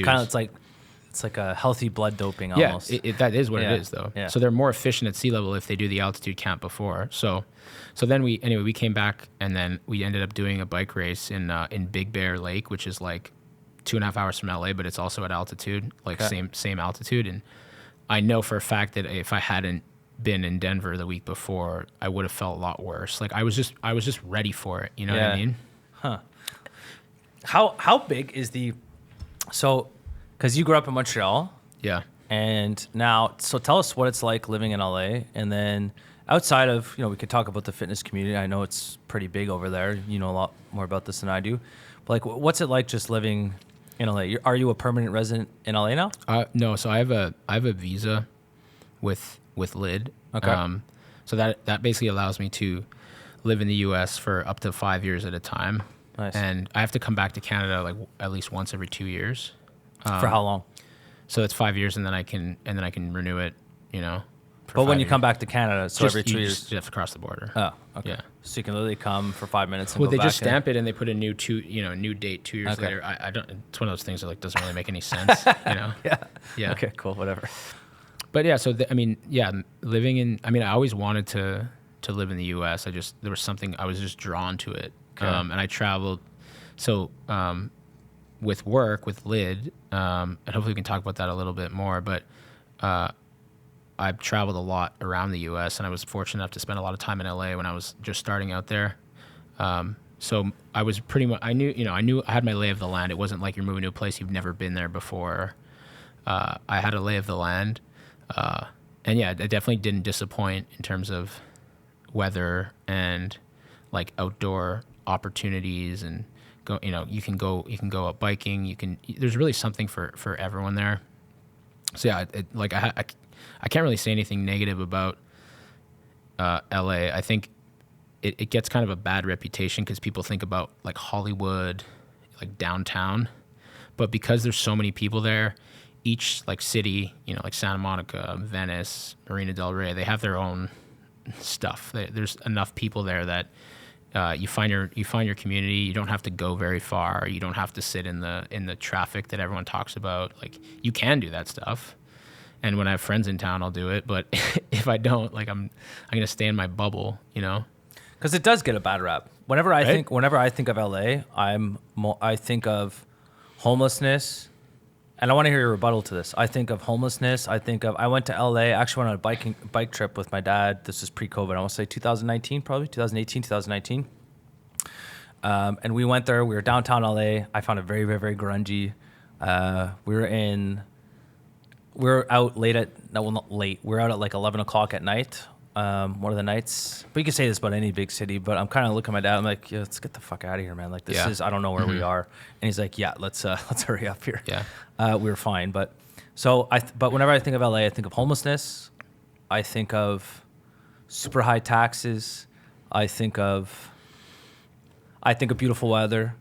It's like a healthy blood doping almost. Yeah, that is what it is though. Yeah. So they're more efficient at sea level if they do the altitude camp before. So then we came back and then we ended up doing a bike race in Big Bear Lake, which is like 2.5 hours from LA, but it's also at altitude, like same altitude. And I know for a fact that if I hadn't been in Denver the week before, I would have felt a lot worse. Like I was just ready for it. You know what I mean? Huh. How big is because you grew up in Montreal. Yeah. And now, so tell us what it's like living in LA. And then outside of, we could talk about the fitness community. I know it's pretty big over there. You know a lot more about this than I do. But like, what's it like just living in LA? Are you a permanent resident in LA now? No. So I have a visa with LIDD. Okay. So that basically allows me to live in the U.S. for up to 5 years at a time. Nice. And I have to come back to Canada like at least once every 2 years. For how long? So it's 5 years, and then I can renew it. But when you come back to Canada, so every 2 years, you have to cross the border. Oh, okay. Yeah. So you can literally come for 5 minutes. And well, go they back just stamp it, and they put a new date 2 years later. I don't. It's one of those things that like doesn't really make any sense. Yeah. Okay. Cool. Whatever. But yeah, so living in. I always wanted to live in the U.S. There was something I was just drawn to it, and I traveled. So. With work, with LIDD, and hopefully we can talk about that a little bit more, but I've traveled a lot around the U.S., and I was fortunate enough to spend a lot of time in L.A. when I was just starting out there. So I was pretty much, I knew I had my lay of the land. It wasn't like you're moving to a place you've never been there before. I had a lay of the land, and yeah, it definitely didn't disappoint in terms of weather and like outdoor opportunities and you can go up biking. There's really something for everyone there. So yeah, I can't really say anything negative about LA, I think it gets kind of a bad reputation because people think about like Hollywood, like downtown, but because there's so many people there, each like city, you know, like Santa Monica, Venice, Marina del Rey, they have their own stuff. There's enough people there that you find your community. You don't have to go very far. You don't have to sit in the traffic that everyone talks about. Like, you can do that stuff. And when I have friends in town, I'll do it. But if I don't, like, I'm gonna stay in my bubble, you know. Because it does get a bad rap. Whenever I think of LA, I think of homelessness. And I want to hear your rebuttal to this. I think of homelessness. I went to LA. Actually went on a bike trip with my dad. This is pre-COVID. I want to say 2019, probably 2018, 2019. And we went there. We were downtown LA. I found it very, very, very grungy. We were out late not late. We were out at like 11 o'clock at night. One of the nights. But you can say this about any big city. But I'm kind of looking at my dad. I'm like, yeah, let's get the fuck out of here, man. Like, this is, I don't know where we are. And he's like, yeah, let's hurry up here. Yeah. We were fine. But whenever I think of LA, I think of homelessness. I think of super high taxes. I think of beautiful weather.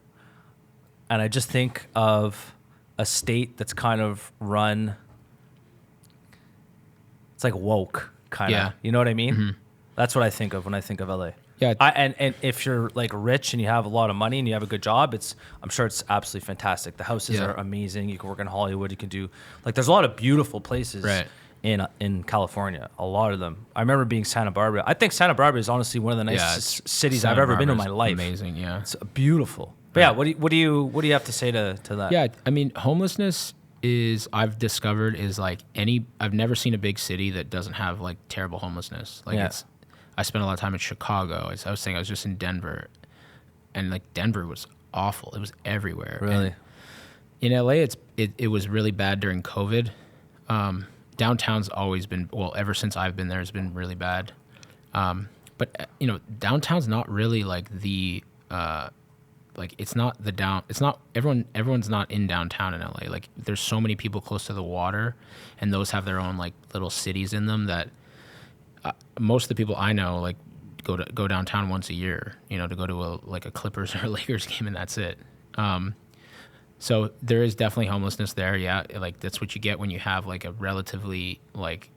And I just think of a state that's kind of run. It's like woke. Kind of, you know what I mean? Mm-hmm. That's what I think of when I think of LA. Yeah. And if you're like rich and you have a lot of money and you have a good job, I'm sure it's absolutely fantastic. The houses are amazing. You can work in Hollywood. You can do like, there's a lot of beautiful places in California. A lot of them. I remember being Santa Barbara. I think Santa Barbara is honestly one of the nicest cities I've ever been in my life. Amazing, yeah. It's beautiful. But yeah, what do you have to say to that? Yeah, I mean, homelessness I've discovered is like I've never seen a big city that doesn't have like terrible homelessness. Like I spent a lot of time in Chicago. I was saying I was just in Denver, and like Denver was awful. It was everywhere. Really? And in LA, it was really bad during COVID. Downtown's always been, well, ever since I've been there, it's been really bad. But you know, downtown's not really like everyone's not in downtown in LA. Like, there's so many people close to the water, and those have their own like little cities in them that most of the people I know like go downtown once a year, you know, to go to a Clippers or a Lakers game, and that's it. So there is definitely homelessness there. Yeah. Like, that's what you get when you have like a relatively like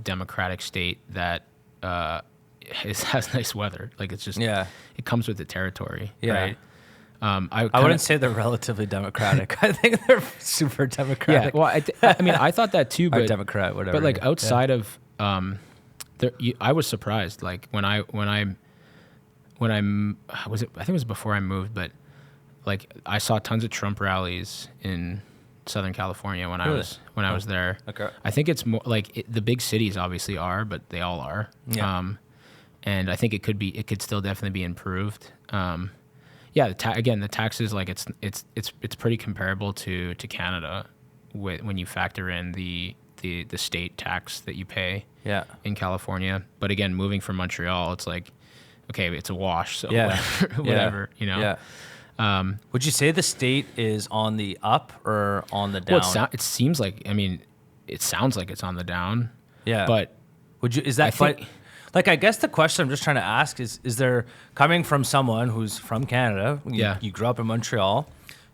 democratic state that, has nice weather. Like, it's just, it comes with the territory. Yeah. Right? I wouldn't say they're relatively democratic. I think they're super democratic. Yeah, well, I mean, I thought that too, but or Democrat, whatever. But like outside of, I was surprised. Like I think it was before I moved, but like I saw tons of Trump rallies in Southern California when I was there. Okay. I think it's more like the big cities obviously are, but they all are. Yeah. And I think it could still definitely be improved. Yeah, the taxes, like it's pretty comparable to Canada when you factor in the state tax that you pay in California. But again, moving from Montreal, it's like, okay, it's a wash, so whatever, you know. Yeah. Would you say the state is on the up or on the down? Well, it seems like, I mean, it sounds like it's on the down. Yeah. But I guess the question I'm just trying to ask is there, coming from someone who's from Canada, you grew up in Montreal,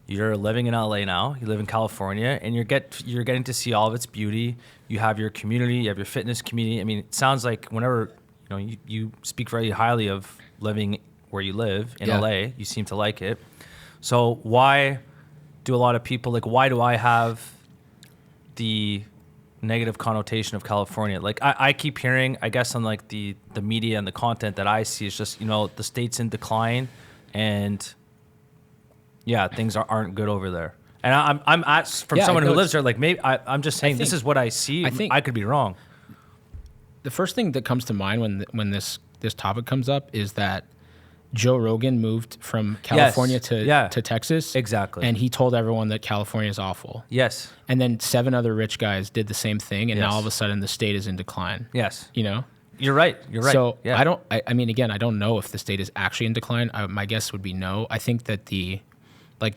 you're living in LA now, you live in California, and you're getting to see all of its beauty. You have your community, you have your fitness community. I mean, it sounds like whenever, you know, you speak very highly of living where you live in LA, you seem to like it. So why do a lot of people, like, why do I have the negative connotation of California? Like, I keep hearing, I guess, on like the media and the content that I see, is just, you know, the state's in decline, and things aren't good over there. And I'm someone who lives there, like, maybe I'm just saying this is what I see. I could be wrong. The first thing that comes to mind when this topic comes up is that Joe Rogan moved from California to Texas. Exactly. And he told everyone that California is awful. Yes. And then 7 other rich guys did the same thing, and now all of a sudden the state is in decline. Yes. You know? You're right. So I mean, again, I don't know if the state is actually in decline. My guess would be no. I think that the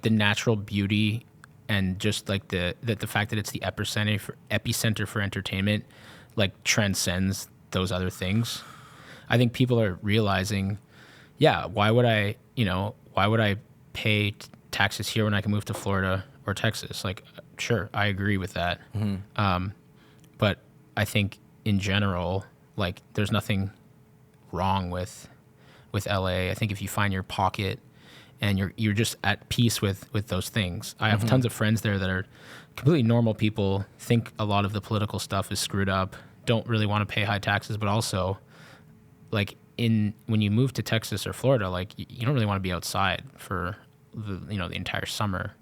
natural beauty and just like the fact that it's the epicenter for entertainment, like, transcends those other things. I think people are realizing, why would I pay taxes here when I can move to Florida or Texas? Like, sure, I agree with that. But I think in general, like, there's nothing wrong with LA. I think if you find your pocket and you're just at peace with those things. I have tons of friends there that are completely normal people, think a lot of the political stuff is screwed up, don't really want to pay high taxes, but also, like, when you move to Texas or Florida, like, you don't really want to be outside for the entire summer.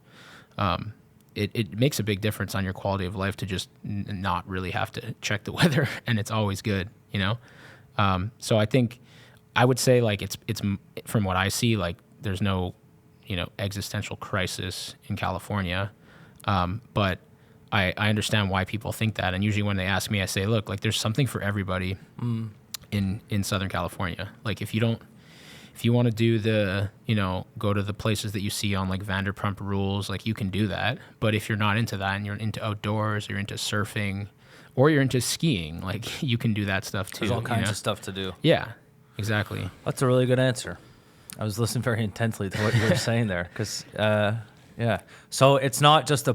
It makes a big difference on your quality of life to just not really have to check the weather, and it's always good, So I think I would say, like, it's from what I see, like, there's no, existential crisis in California. But I understand why people think that. And usually when they ask me, I say, look, like, there's something for everybody in Southern California. Like, if you want to do go to the places that you see on, like, Vanderpump Rules, like, you can do that. But if you're not into that and you're into outdoors, you're into surfing, or you're into skiing, like, you can do that stuff too. There's all kinds of stuff to do. Yeah, exactly. That's a really good answer. I was listening very intensely to what you were saying there, because so it's not just a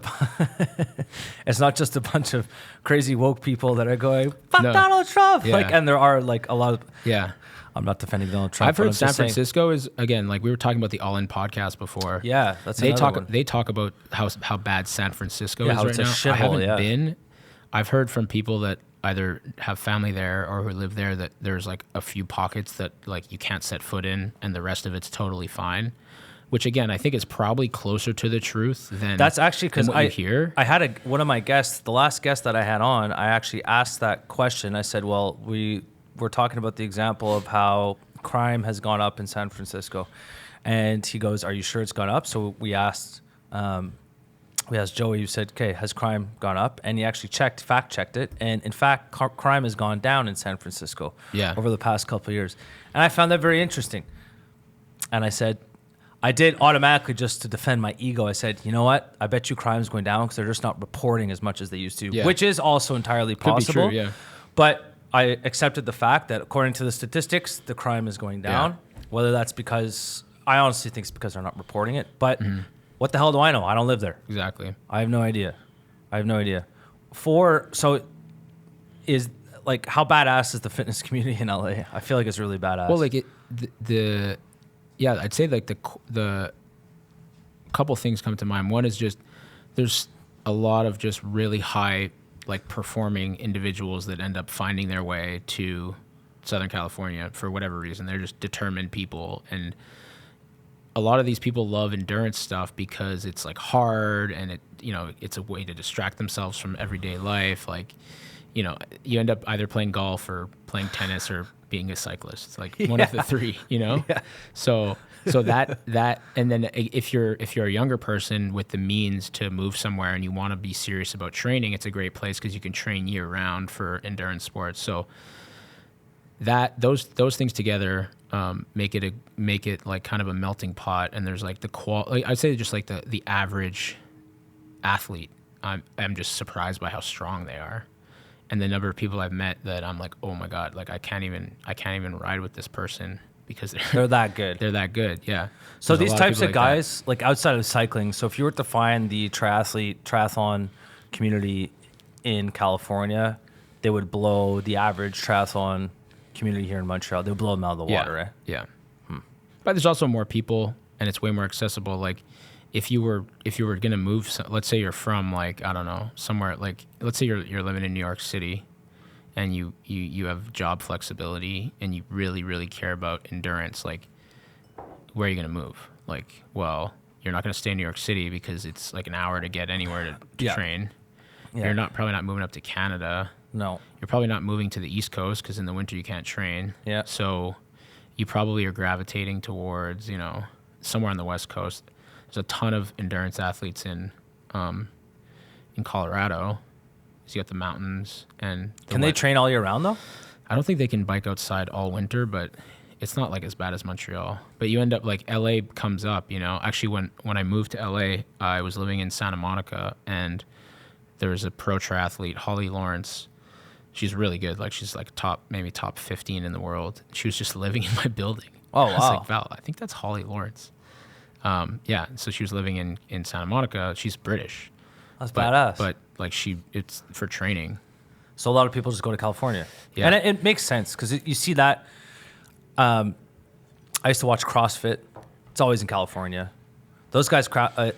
bunch of crazy woke people that are going, fuck Donald Trump. Like, and there are, like, a lot of, I'm not defending Donald Trump. I've heard San Francisco is, again, like, we were talking about the All In podcast before. Yeah, that's they another one. They talk about how bad San Francisco is how right it's now. a shithole, I haven't been. I've heard from people that either have family there or who live there that there's, like, a few pockets that, like, you can't set foot in, and the rest of it's totally fine. Which, again, I think is probably closer to the truth than that's actually because I had one of my guests, the last guest that I had on, I actually asked that question. I said, well, we're talking about the example of how crime has gone up in San Francisco, and he goes, are you sure it's gone up? So we asked Joey, who said, okay, has crime gone up? And he actually fact checked it, and in fact, crime has gone down in San Francisco over the past couple of years, and I found that very interesting. And I said, I did automatically, just to defend my ego, I said, you know what? I bet you crime's going down because they're just not reporting as much as they used to, which is also entirely possible. Could be true, yeah. But I accepted the fact that according to the statistics, the crime is going down. Yeah. Whether that's because, I honestly think it's because they're not reporting it. But what the hell do I know? I don't live there. Exactly. I have no idea. So is, like, how badass is the fitness community in LA? I feel like it's really badass. Well, like, yeah, I'd say, like, the couple things come to mind. One is just there's a lot of just really high, like, performing individuals that end up finding their way to Southern California for whatever reason. They're just determined people, and a lot of these people love endurance stuff because it's, like, hard, and it's a way to distract themselves from everyday life. Like, you end up either playing golf or playing tennis or being a cyclist. It's like one of the three, Yeah. So that, and then if you're a younger person with the means to move somewhere and you want to be serious about training, it's a great place because you can train year round for endurance sports. So those things together make it like kind of a melting pot. And there's, like, I'd say just, like, the average athlete. I'm just surprised by how strong they are. And the number of people I've met that I'm like, oh my God, like, I can't even ride with this person because they're that good. They're that good, yeah. So these types of guys, like, outside of cycling, so if you were to find the triathlon community in California, they would blow the average triathlon community here in Montreal. They would blow them out of the water, right? Yeah. But there's also more people, and it's way more accessible. Like, if you were going to move, let's say you're from, like, I don't know, somewhere, like, let's say you're living in New York City and you have job flexibility and you really, really care about endurance, like, where are you going to move? Like, well, you're not going to stay in New York City because it's, like, an hour to get anywhere to train. Yeah. You're probably not moving up to Canada. No. You're probably not moving to the East Coast because in the winter you can't train. Yeah. So you probably are gravitating towards, somewhere on the West Coast. There's a ton of endurance athletes in Colorado. So you got the mountains and can they train all year round though? I don't think they can bike outside all winter, but it's not, like, as bad as Montreal. But you end up, like, LA comes up, Actually, when I moved to LA, I was living in Santa Monica, and there was a pro triathlete, Holly Lawrence. She's really good. Like she's like maybe top 15 in the world. She was just living in my building. Oh, I was wow. like, Val, I think that's Holly Lawrence. Yeah. So she was living in Santa Monica. She's British. That's badass. But like it's for training. So a lot of people just go to California. Yeah. And it makes sense because you see that. I used to watch CrossFit. It's always in California. Those guys,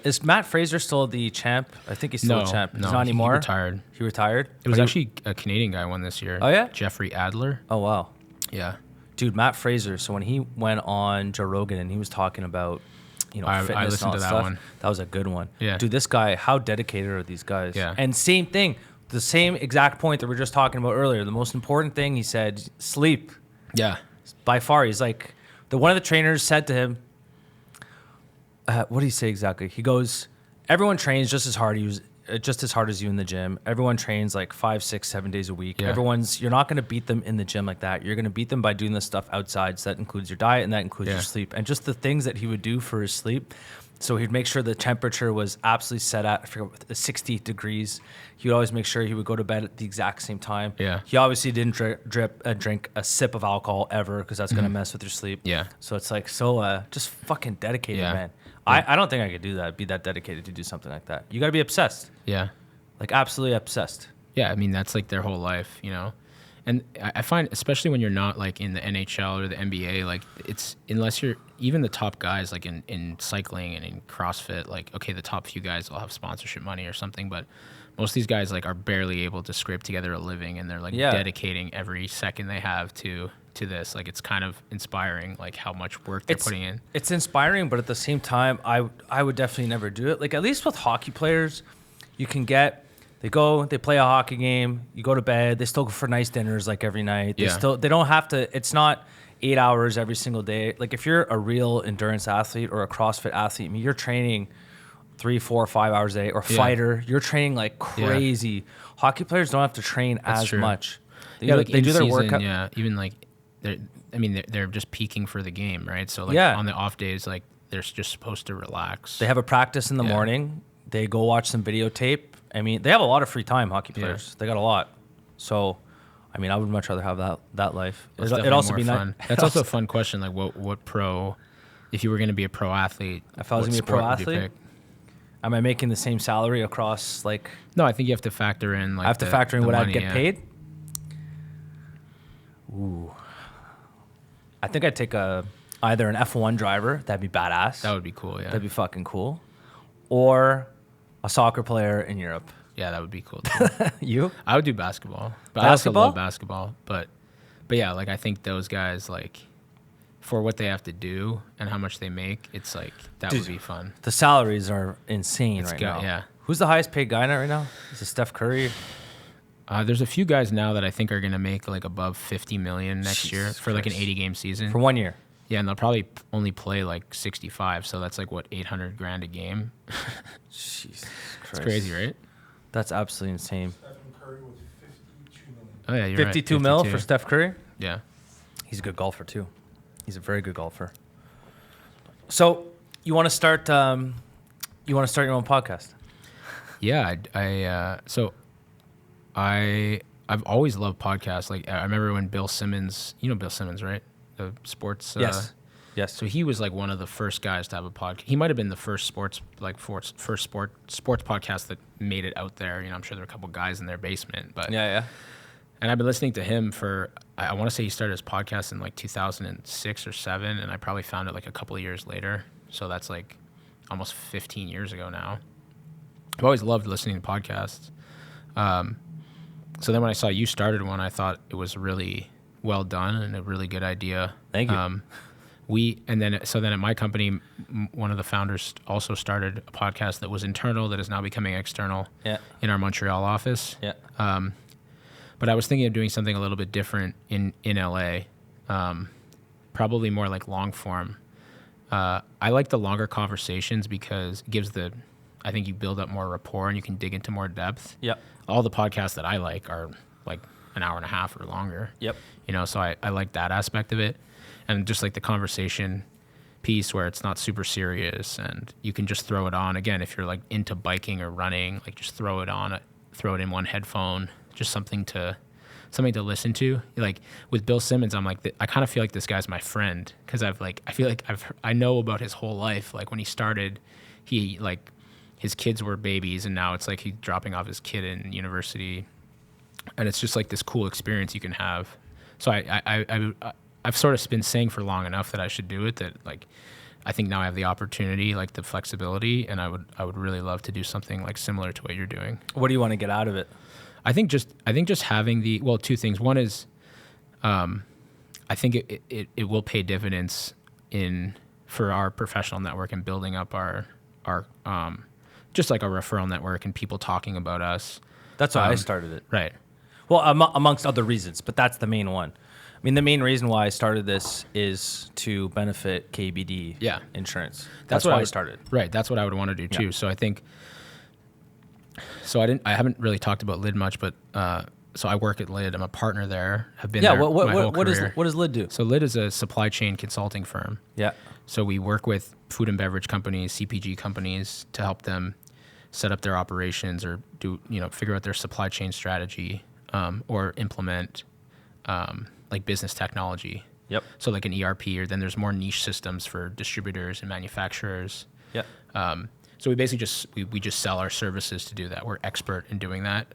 is Matt Fraser still the champ? I think he's still a champ. He's not anymore. He retired. He retired? It was actually a Canadian guy won this year. Oh, yeah? Jeffrey Adler. Oh, wow. Yeah. Dude, Matt Fraser. So when he went on Joe Rogan and he was talking about, fitness I listened and all to that stuff, one. that was a good one. Yeah. Dude, this guy, how dedicated are these guys? Yeah. And same thing, the same exact point that we were just talking about earlier. The most important thing, he said, sleep. Yeah. By far, he's like, one of the trainers said to him, what did he say exactly? He goes, everyone trains just as hard as you in the gym. Everyone trains like 5, 6, 7 days a week. Yeah. You're not going to beat them in the gym like that. You're going to beat them by doing this stuff outside. So that includes your diet and that includes your sleep. And just the things that he would do for his sleep. So he'd make sure the temperature was absolutely set at, I forget, 60 degrees. He would always make sure he would go to bed at the exact same time. Yeah. He obviously didn't drink a sip of alcohol ever because that's going to mess with your sleep. Yeah. So it's like, just fucking dedicated, man. Yeah. I don't think I could do that, be that dedicated to do something like that. You got to be obsessed. Yeah. Like absolutely obsessed. Yeah. I mean, that's like their whole life, And I find, especially when you're not like in the NHL or the NBA, like unless you're even the top guys, like in cycling and in CrossFit, like, okay, the top few guys will have sponsorship money or something, but most of these guys like are barely able to scrape together a living, and they're like dedicating every second they have to this. Like, it's kind of inspiring, like how much work they're putting in. It's inspiring, but at the same time, I would definitely never do it. Like, at least with hockey players, you can get, they play a hockey game, you go to bed, they still go for nice dinners like every night. They don't have to, it's not 8 hours every single day. Like, if you're a real endurance athlete or a CrossFit athlete, I mean, you're training 3, 4, 5 hours a day, or fighter, you're training like crazy. Yeah. Hockey players don't have to train as much. They do their workout. Yeah, even like they're just peaking for the game, right? So like on the off days, like they're just supposed to relax. They have a practice in the morning. They go watch some videotape. I mean, they have a lot of free time, hockey players. They got a lot. So, I mean, I would much rather have that life. It'd also be fun. That's also a fun question. Like, what pro? If you were going to be a pro athlete, if I was going to be a pro athlete, am I making the same salary across like? No, I think you have to factor in. Like, I have to factor in what I'd get paid. Ooh, I think I'd take either an F1 driver. That'd be badass. That would be cool. Yeah, that'd be fucking cool. Or a soccer player in Europe. Yeah, that would be cool too. You? I would do basketball. But I also love basketball. But yeah, like I think those guys, like, for what they have to do and how much they make, it's like that would be fun. The salaries are insane now. Yeah. Who's the highest paid guy right now? Is it Steph Curry? There's a few guys now that I think are going to make like above 50 million next year for like an 80-game season. For 1 year. Yeah, and they'll probably only play like 65, so that's like what, $800,000 a game. Jesus Christ. It's crazy, right? That's absolutely insane. Stephen Curry was 52 million. Oh yeah, you're 52 right. mil for Steph Curry? Yeah. He's a good golfer too. He's a very good golfer. So, you want to start your own podcast? Yeah, I've always loved podcasts. Like, I remember when Bill Simmons, you know Bill Simmons, right? The sports. Yes. So he was like one of the first guys to have a podcast. He might have been the first sports podcast that made it out there. I'm sure there were a couple guys in their basement, but yeah. And I've been listening to him for, I want to say he started his podcast in like 2006 or 7, and I probably found it like a couple of years later. So that's like almost 15 years ago now. I've always loved listening to podcasts. So then when I saw you started one, I thought it was really well done and a really good idea. Thank you. Then at my company, one of the founders also started a podcast that was internal that is now becoming external in our Montreal office. Yeah. But I was thinking of doing something a little bit different in LA, probably more like long form. I like the longer conversations because it gives I think you build up more rapport and you can dig into more depth. Yep. All the podcasts that I like are like an hour and a half or longer. Yep. So I like that aspect of it. And just like the conversation piece where it's not super serious and you can just throw it on. Again, if you're like into biking or running, like just throw it in one headphone, just something to something to listen to. Like with Bill Simmons, I'm like, I kind of feel like this guy's my friend because I feel like I know about his whole life. Like when he started, he like his kids were babies, and now it's like he's dropping off his kid in university, and it's just like this cool experience you can have. So I've sort of been saying for long enough that I should do it, that like I think now I have the opportunity, like the flexibility, and I would really love to do something like similar to what you're doing. What do you want to get out of it? I think just having two things. One is, I think it will pay dividends for our professional network and building up our just like a referral network and people talking about us. That's why I started it. Right. Well, amongst other reasons, but that's the main one. I mean, the main reason why I started this is to benefit KBD Insurance. That's why I started. Right. That's what I would want to do too. So I think. So I haven't really talked about LIDD much, but so I work at LIDD. I'm a partner there. Have been there my whole career. What does LIDD do? So LIDD is a supply chain consulting firm. Yeah. So we work with food and beverage companies, CPG companies, to help them set up their operations or figure out their supply chain strategy, or implement like business technology. Yep. So like an ERP, or then there's more niche systems for distributors and manufacturers. Yep. So we basically we just sell our services to do that. We're expert in doing that.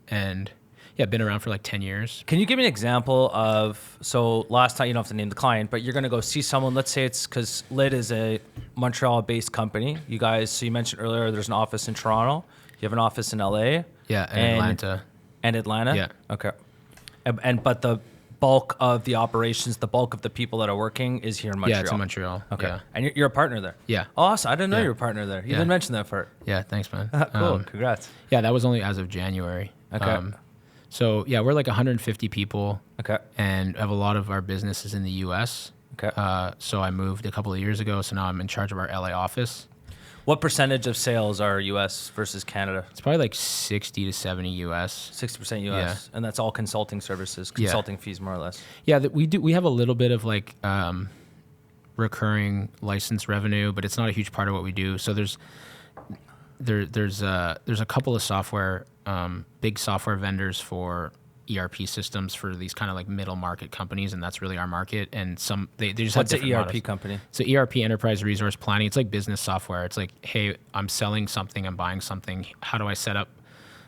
And yeah, been around for like 10 years. Can you give me an example of, so last time, you don't have to name the client, but you're going to go see someone, let's say it's, because LIDD is a Montreal-based company. You guys, so you mentioned earlier there's an office in Toronto. You have an office in LA. Yeah, and Atlanta. And Atlanta? Yeah. Okay. But the bulk of the operations, the bulk of the people that are working is here in Montreal. Yeah, it's in Montreal. Okay. Yeah. And you're a partner there? Yeah. Oh, awesome. I didn't know you were a partner there. You didn't mention that part. Yeah, thanks, man. Cool. Congrats. Yeah, that was only as of January. Okay. So yeah, we're like 150 people. Okay. And have a lot of our business is in the U.S. Okay. So I moved a couple of years ago, so now I'm in charge of our LA office. What percentage of sales are U.S. versus Canada? It's probably like 60 to 70 U.S. 60% U.S. And that's all consulting services, consulting fees more or less. Yeah, we have a little bit of like recurring license revenue, but it's not a huge part of what we do. So there's a couple of software, big software vendors for ERP systems for these kind of like middle market companies, and that's really our market. And they just What's have an different ERP models. company? So ERP, enterprise resource planning. It's like business software. It's like, hey, I'm selling something, I'm buying something. How do I set up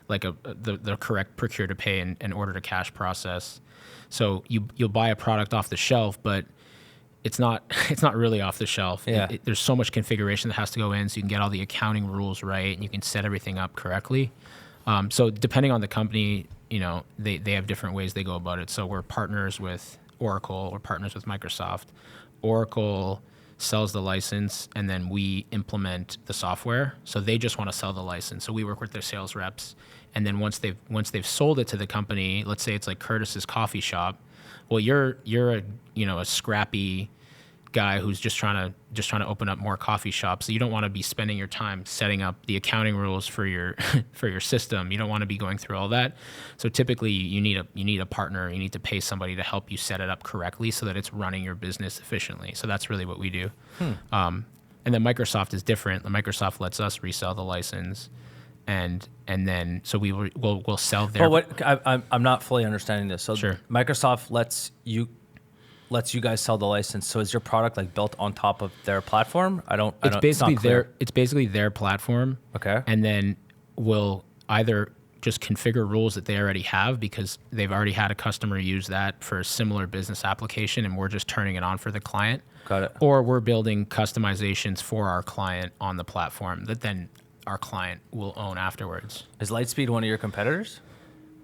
like the correct procure to pay and order to cash process? So you'll buy a product off the shelf, but it's not really off the shelf. Yeah. There's so much configuration that has to go in, so you can get all the accounting rules right, and you can set everything up correctly. So depending on the company, they have different ways they go about it. So we're partners with Oracle, we're partners with Microsoft. Oracle sells the license, and then we implement the software. So they just want to sell the license. So we work with their sales reps, and then once they've sold it to the company, let's say it's like Curtis's coffee shop. Well, you're a scrappy guy who's just trying to open up more coffee shops. So you don't want to be spending your time setting up the accounting rules for your for your system. You don't want to be going through all that. So typically you need a partner. You need to pay somebody to help you set it up correctly so that it's running your business efficiently. So that's really what we do. And then Microsoft is different. Microsoft lets us resell the license, and then so we'll sell their. But I'm not fully understanding this. So Sure. Microsoft lets you guys sell the license. So is your product like built on top of their platform? It's basically their platform. Okay. And then we'll either just configure rules that they already have because they've already had a customer use that for a similar business application, and we're just turning it on for the client. Got it. Or we're building customizations for our client on the platform that then our client will own afterwards. Is Lightspeed one of your competitors?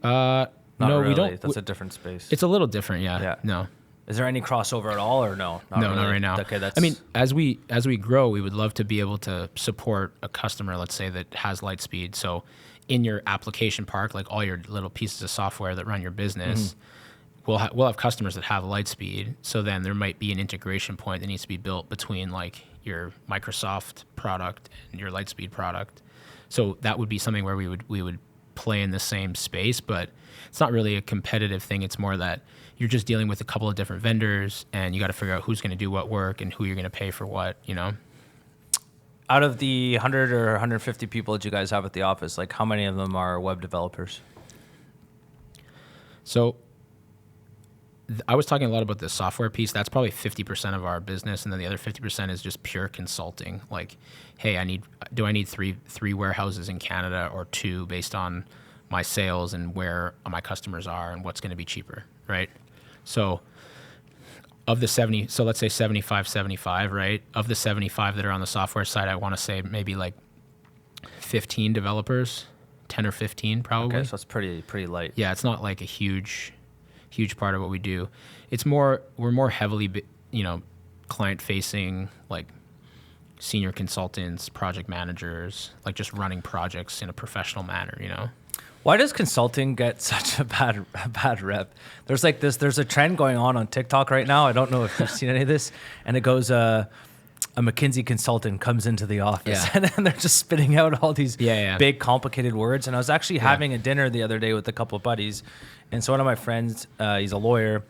No, really. we don't. That's a different space. It's a little different, yeah. Yeah. No. Is there any crossover at all, or no? No, really? not right now. Okay, that's. I mean, as we grow, we would love to be able to support a customer, let's say, that has Lightspeed. So, in your application park, like all your little pieces of software that run your business, we'll have customers that have Lightspeed. So then there might be an integration point that needs to be built between like your Microsoft product and your Lightspeed product. So that would be something where we would play in the same space, but it's not really a competitive thing. It's more that you're just dealing with a couple of different vendors, and you got to figure out who's going to do what work and who you're going to pay for what, Out of the 100 or 150 people that you guys have at the office, like how many of them are web developers? So I was talking a lot about the software piece. That's probably 50% of our business, and then the other 50% is just pure consulting. Like, hey, do I need three warehouses in Canada or 2 based on my sales and where my customers are and what's going to be cheaper, right? So of the 70, so let's say 75, right? Of the 75 that are on the software side, I want to say maybe like 15 developers, 10 or 15 probably. Okay, so it's pretty light. Yeah, it's not like a huge part of what we do. It's more, we're more heavily, client facing, like senior consultants, project managers, like just running projects in a professional manner, Why does consulting get such a bad rep? There's a trend going on TikTok right now. I don't know if you've seen any of this, and it goes, a McKinsey consultant comes into the office, and then they're just spitting out all these big, complicated words. And I was actually having a dinner the other day with a couple of buddies, and so one of my friends, he's a lawyer,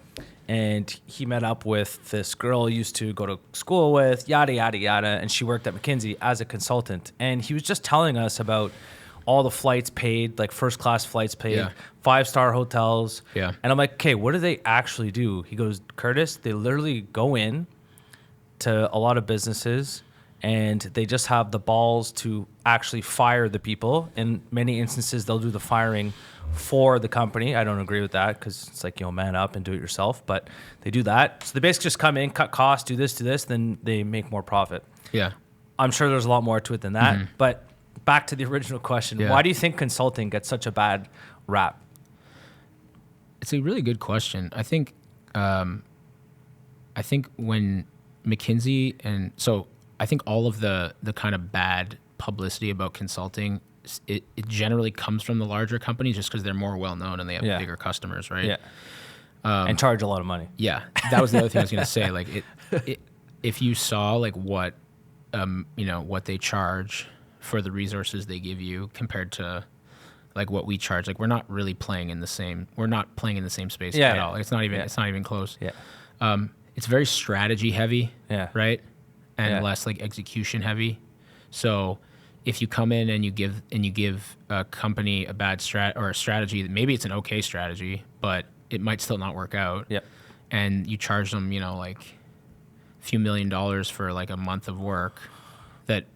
and he met up with this girl he used to go to school with, yada, yada, yada, and she worked at McKinsey as a consultant. And he was just telling us about all the flights paid, like first-class flights paid, 5-star hotels. Yeah. And I'm like, okay, what do they actually do? He goes, Curtis, they literally go in to a lot of businesses and they just have the balls to actually fire the people. In many instances, they'll do the firing for the company. I don't agree with that because it's like, man up and do it yourself. But they do that. So they basically just come in, cut costs, do this, then they make more profit. Yeah. I'm sure there's a lot more to it than that. But back to the original question, why do you think consulting gets such a bad rap? It's a really good question. I think when McKinsey I think all of the kind of bad publicity about consulting, it generally comes from the larger companies just because they're more well known and they have bigger customers, right? Yeah. And charge a lot of money. Yeah, that was the other thing I was going to say. Like, if you saw like what they charge for the resources they give you compared to like what we charge, like we're not playing in the same space at all. It's not even close. Yeah. It's very strategy heavy, right? And Yeah. less like execution heavy. So if you come in and you give a company a bad strategy, maybe it's an okay strategy, but it might still not work out. Yep. And you charge them, like a few $1 million for like a month of work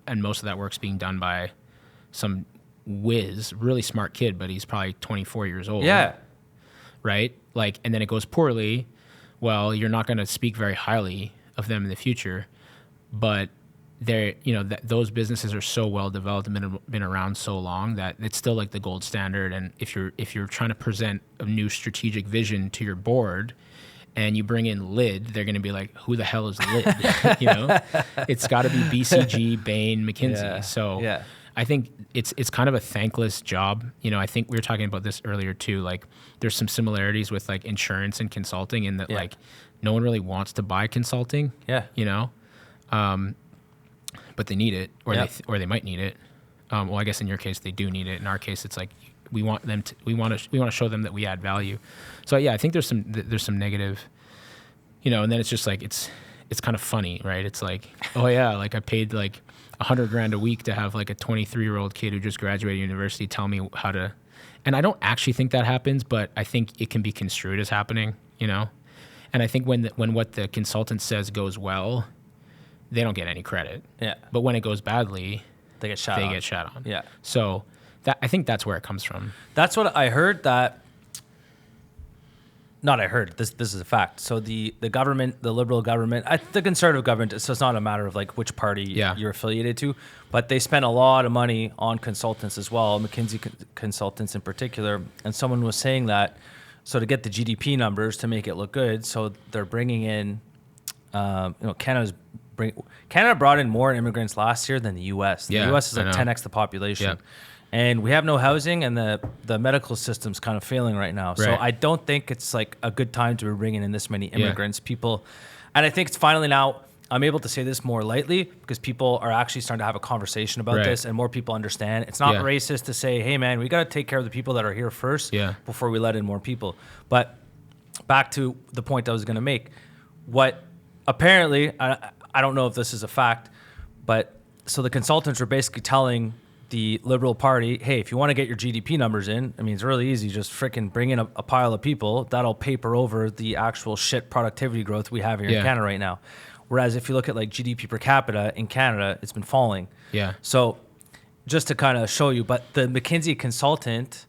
and most of that work's being done by some really smart kid, but he's probably 24 years old. Yeah. Right? Like, and then it goes poorly. Well, you're not going to speak very highly of them in the future, but they're, those businesses are so well developed and been around so long that it's still like the gold standard. And if you're trying to present a new strategic vision to your board and you bring in LIDD, they're going to be like, who the hell is LIDD? It's got to be BCG, Bain, McKinsey. Yeah. So I think it's kind of a thankless job. I think we were talking about this earlier too. Like, there's some similarities with like insurance and consulting in that like no one really wants to buy consulting. Yeah. But they need it, or they might need it. Well, I guess in your case they do need it. In our case, it's like we want to show them that we add value. So I think there's some negative, and then it's just like it's kind of funny, right? It's like, oh yeah, like I paid like $100,000 a week to have like a 23-year-old kid who just graduated university tell me how to, and I don't actually think that happens, but I think it can be construed as happening, And I think when what the consultant says goes well, they don't get any credit. Yeah. But when it goes badly, they get shot on. Yeah. So I think that's where it comes from. That's what I heard. This is a fact. So the government, the liberal government, the conservative government, so it's not a matter of like which party you're affiliated to, but they spend a lot of money on consultants as well, McKinsey consultants in particular. And someone was saying that, so to get the GDP numbers to make it look good, so they're bringing in, Canada brought in more immigrants last year than the U.S. The U.S. is like 10x the population. Yeah. And we have no housing, and the medical system's kind of failing right now. Right. So I don't think it's like a good time to be bringing in this many immigrants, people. And I think it's finally now, I'm able to say this more lightly because people are actually starting to have a conversation about this, and more people understand. It's not racist to say, hey man, we got to take care of the people that are here first before we let in more people. But back to the point I was going to make, what apparently, I don't know if this is a fact, but so the consultants were basically telling the Liberal Party, hey, if you want to get your GDP numbers in, I mean, it's really easy. Just freaking bring in a pile of people. That'll paper over the actual shit productivity growth we have here in Canada right now. Whereas if you look at like GDP per capita in Canada, it's been falling. Yeah. So just to kind of show you, but the McKinsey consultant,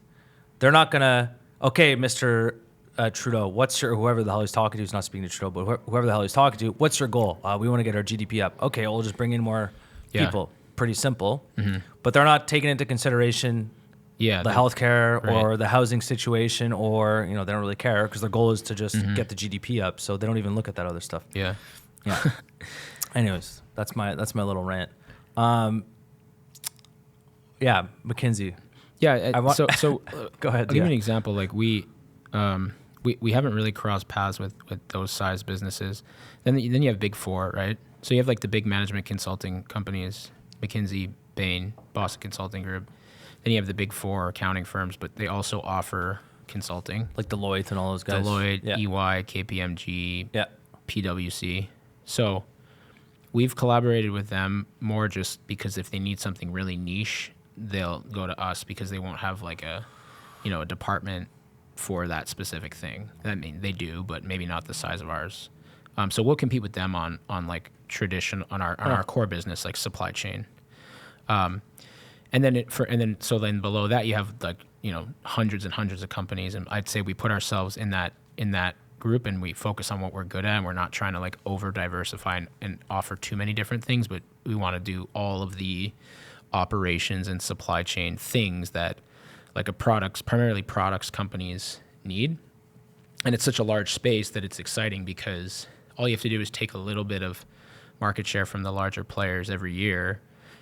they're not going to, okay, Mr. Trudeau, whoever the hell he's talking to, he's not speaking to Trudeau, but whoever the hell he's talking to, what's your goal? We want to get our GDP up. Okay, we'll just bring in more people. Pretty simple. But they're not taking into consideration the healthcare or the housing situation, or, they don't really care because their goal is to just get the GDP up. So they don't even look at that other stuff. Yeah. Anyways, that's my little rant. McKinsey. Yeah. So go ahead. I'll give you an example. Like we haven't really crossed paths with those size businesses. Then you have Big Four, right? So you have like the big management consulting companies, McKinsey, Bain, Boston Consulting Group. Then you have the Big Four accounting firms, but they also offer consulting. Like Deloitte and all those guys. Deloitte, EY, KPMG, PwC. So we've collaborated with them more just because if they need something really niche, they'll go to us because they won't have like a department for that specific thing. I mean, they do, but maybe not the size of ours. So we'll compete with them on like tradition on our core business, like supply chain. And then below that you have like, hundreds and hundreds of companies. And I'd say we put ourselves in that group and we focus on what we're good at. And we're not trying to like over diversify and offer too many different things, but we want to do all of the operations and supply chain things that like primarily products companies need. And it's such a large space that it's exciting because all you have to do is take a little bit of market share from the larger players every year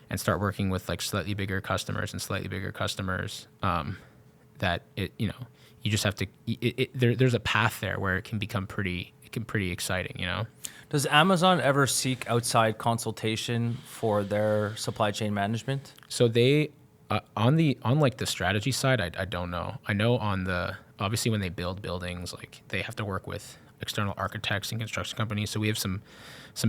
and start working with like slightly bigger customers that you just have to, there's a path there where it can become pretty exciting, Does Amazon ever seek outside consultation for their supply chain management? So they, on like the strategy side, I don't know. I know obviously when they build buildings, like they have to work with external architects and construction companies. So we have some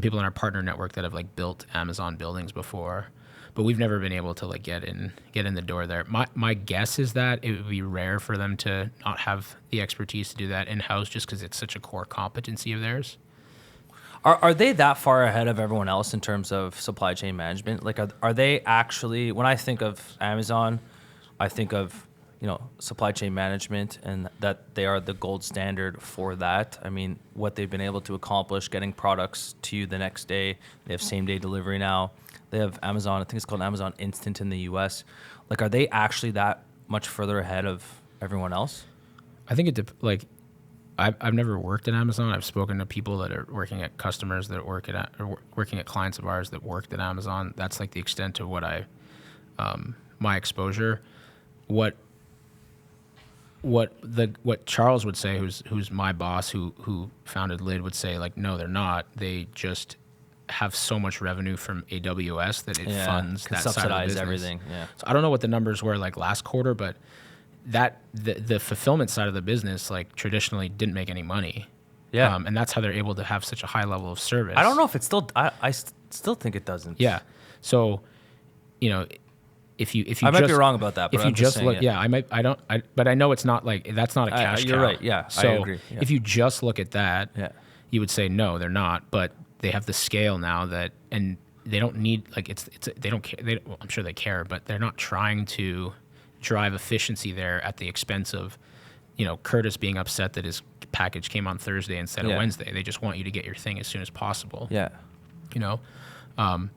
people in our partner network that have like built Amazon buildings before, but we've never been able to like get in the door there. My guess is that it would be rare for them to not have the expertise to do that in-house just because it's such a core competency of theirs. Are they that far ahead of everyone else in terms of supply chain management? Like, are they actually, when I think of Amazon, I think of, supply chain management and that they are the gold standard for that. I mean, what they've been able to accomplish, getting products to you the next day. They have same day delivery now. They have Amazon, I think it's called Amazon Instant in the US. Like, are they actually that much further ahead of everyone else? I think I've never worked at Amazon. I've spoken to people that are working at customers that work or working at clients of ours that worked at Amazon. That's like the extent of what my exposure. What Charles would say, who's my boss, who founded LIDD, would say like, no, they're not. They just have so much revenue from AWS that it funds that side of the business. Everything. Yeah. So I don't know what the numbers were like last quarter, but that the fulfillment side of the business like traditionally didn't make any money. Yeah. And that's how they're able to have such a high level of service. I don't know if it's still. I still think it doesn't. Yeah. So, if you I might be wrong about that. But if you just look, but I know it's not like that's not a cash cow. You're right. Yeah. So I agree. Yeah. If you just look at that, you would say no, they're not. But they have the scale now and they don't need like they don't care. I'm sure they care, but they're not trying to drive efficiency there at the expense of, Curtis being upset that his package came on Thursday instead of Wednesday. They just want you to get your thing as soon as possible. Yeah. So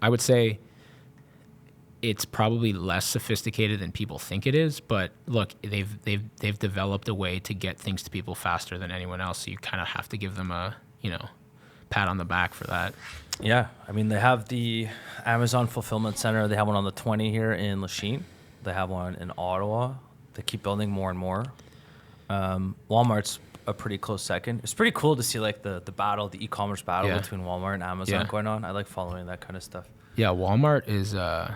I would say it's probably less sophisticated than people think it is, but look, they've developed a way to get things to people faster than anyone else. So you kind of have to give them a, pat on the back for that. Yeah. I mean, they have the Amazon Fulfillment Center. They have one on the 20 here in Lachine. They have one in Ottawa. They keep building more and more. Walmart's a pretty close second. It's pretty cool to see like the battle, the e-commerce battle between Walmart and Amazon going on. I like following that kind of stuff. Yeah, Walmart is. I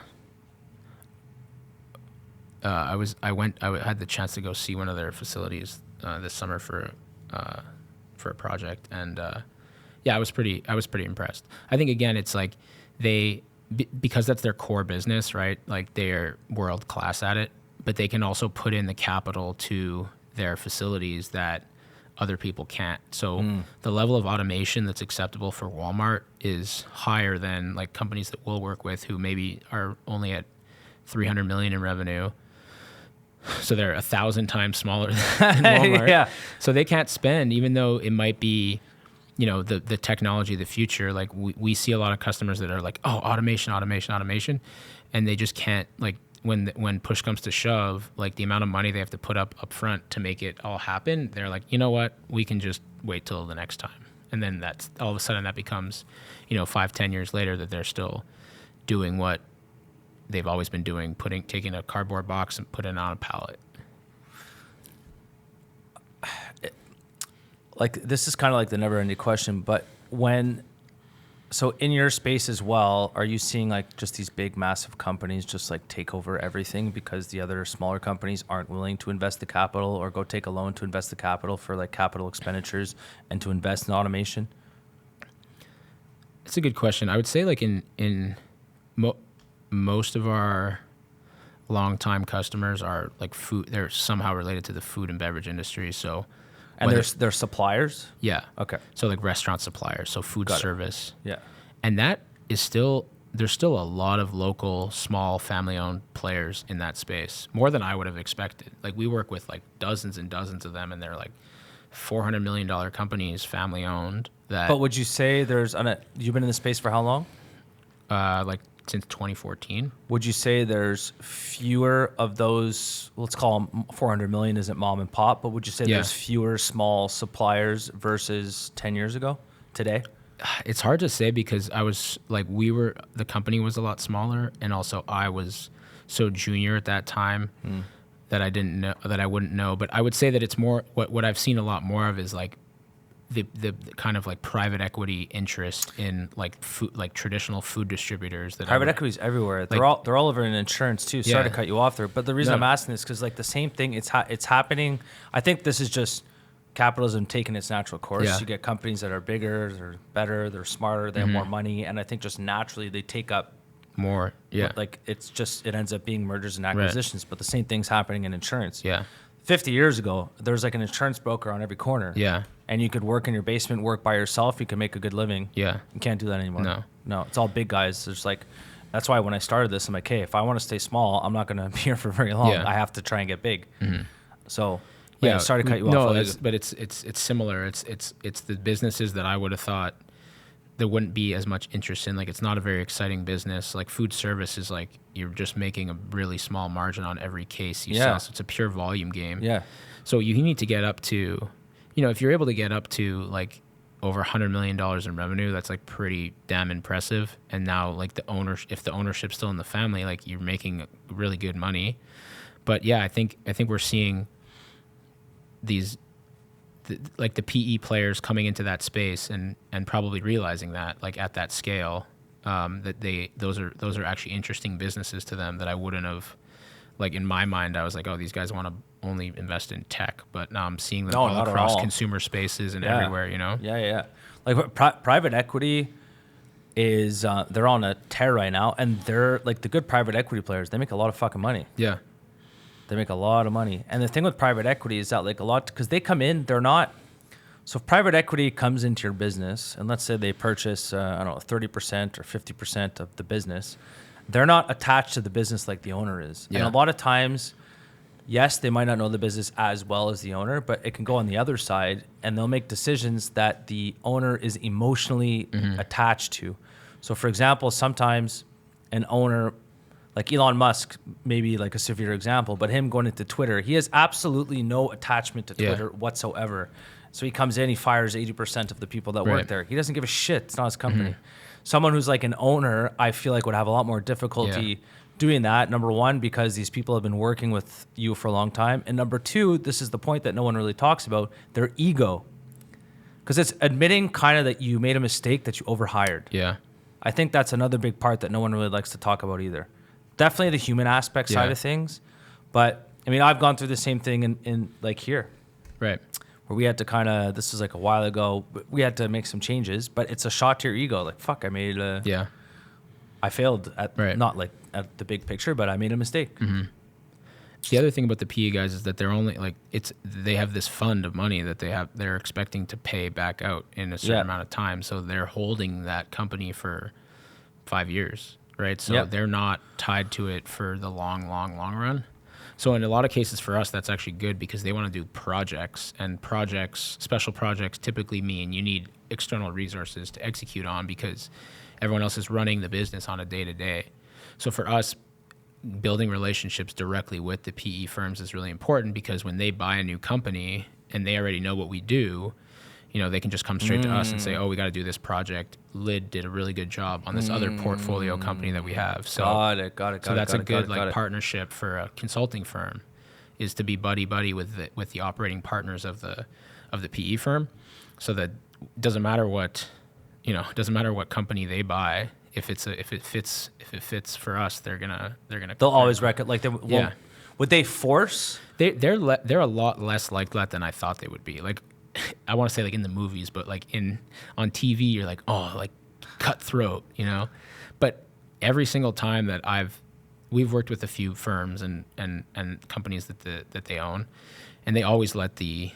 had the chance to go see one of their facilities this summer for a project, and I was pretty impressed. I think again, it's like they because that's their core business, right? Like they're world class at it, but they can also put in the capital to their facilities that other people can't. So the level of automation that's acceptable for Walmart is higher than like companies that we'll work with who maybe are only at 300 million in revenue. So they're 1,000 times smaller than Walmart. Yeah. So they can't spend, even though it might be, you know, the technology of the future. Like we see a lot of customers that are like, oh, automation. And they just can't, like, when push comes to shove, like the amount of money they have to put up front to make it all happen, they're like, you know what, we can just wait till the next time. And then that's all of a sudden that becomes, you know, 5-10 years later that they're still doing what they've always been doing, taking a cardboard box and putting it on a pallet. Like, this is kind of like the never-ending question, but so in your space as well, are you seeing like just these big, massive companies just like take over everything because the other smaller companies aren't willing to invest the capital or go take a loan to invest the capital for like capital expenditures and to invest in automation? It's a good question. I would say like in most of our longtime customers are like food. They're somehow related to the food and beverage industry. So, and they're suppliers? Yeah. Okay. So like restaurant suppliers, so food service. Yeah. And that is there's still a lot of local, small, family-owned players in that space, more than I would have expected. Like we work with like dozens and dozens of them, and they're like $400 million companies, family-owned. That. But would you say you've been in the space for how long? Like since 2014. Would you say there's fewer of those, let's call them 400 million isn't mom and pop, but would you say there's fewer small suppliers versus 10 years ago today? It's hard to say because the company was a lot smaller, and also I was so junior at that time that I didn't know, that I wouldn't know. But I would say that it's more, what I've seen a lot more of is like the kind of like private equity interest in like food, like traditional food distributors. That private equity is everywhere. They're all over in insurance too. Sorry to cut you off there, but the reason I'm asking this because like the same thing, it's happening. I think this is just capitalism taking its natural course. Yeah. You get companies that are bigger, they're better, they're smarter, they have more money, and I think just naturally they take up more. Yeah, like it ends up being mergers and acquisitions. But the same thing's happening in insurance. Yeah. 50 years ago, there was like an insurance broker on every corner. Yeah. And you could work in your basement, work by yourself. You could make a good living. Yeah. You can't do that anymore. No, it's all big guys. There's like, that's why when I started this, I'm like, hey, if I want to stay small, I'm not going to be here for very long. Yeah. I have to try and get big. So, sorry to cut you off. No, but it's similar. It's the businesses that I would have thought there wouldn't be as much interest in. Like, it's not a very exciting business. Like food service is like you're just making a really small margin on every case you sell. So it's a pure volume game. Yeah. So you need to get up to, if you're able to get up to like over $100 million in revenue, that's like pretty damn impressive. And now like if the ownership's still in the family, like you're making really good money. But yeah, I think we're seeing these like the PE players coming into that space and probably realizing that like at that scale, that those are actually interesting businesses to them that I wouldn't have, like in my mind, I was like, oh, these guys want to only invest in tech, but now I'm seeing them all across consumer spaces and everywhere, Yeah. Like private equity is, they're on a tear right now, and they're like the good private equity players, they make a lot of fucking money. Yeah. They make a lot of money. And the thing with private equity is that like a lot, because they come in, they're not, so if private equity comes into your business, and let's say they purchase, 30% or 50% of the business, they're not attached to the business like the owner is. Yeah. And a lot of times, yes, they might not know the business as well as the owner, but it can go on the other side, and they'll make decisions that the owner is emotionally attached to. So for example, sometimes an owner, like Elon Musk, maybe like a severe example, but him going into Twitter, he has absolutely no attachment to Twitter whatsoever. So he comes in, he fires 80% of the people that work there. He doesn't give a shit. It's not his company. Someone who's like an owner, I feel like would have a lot more difficulty doing that. Number one, because these people have been working with you for a long time. And number two, this is the point that no one really talks about, their ego. Because it's admitting kind of that you made a mistake, that you overhired. Yeah. I think that's another big part that no one really likes to talk about either. Definitely the human aspect side of things. But I mean, I've gone through the same thing in like here. Right. Where we had to kind of, this was like a while ago, we had to make some changes, but it's a shot to your ego. Like, fuck, I made a I failed at not like at the big picture, but I made a mistake. The other thing about the PE guys is that they're only like they have this fund of money that they're expecting to pay back out in a certain amount of time. So they're holding that company for 5 years, right? So they're not tied to it for the long run. So in a lot of cases for us, that's actually good because they want to do projects, and special projects typically mean you need external resources to execute on because everyone else is running the business on a day-to-day. So for us, building relationships directly with the PE firms is really important because when they buy a new company and they already know what we do, they can just come straight to us and say, oh, we got to do this project. LIDD did a really good job on this other portfolio company that we have. So Got it. So that's a good partnership for a consulting firm, is to be buddy with the operating partners of the PE firm, so that it doesn't matter what company they buy. If it fits for us, they'll always like they won't. Would they force? They're a lot less like that than I thought they would be. Like, I want to say like in the movies, but like on TV, you're like, oh, like cutthroat, But every single time that we've worked with a few firms and companies that they own, and they always let the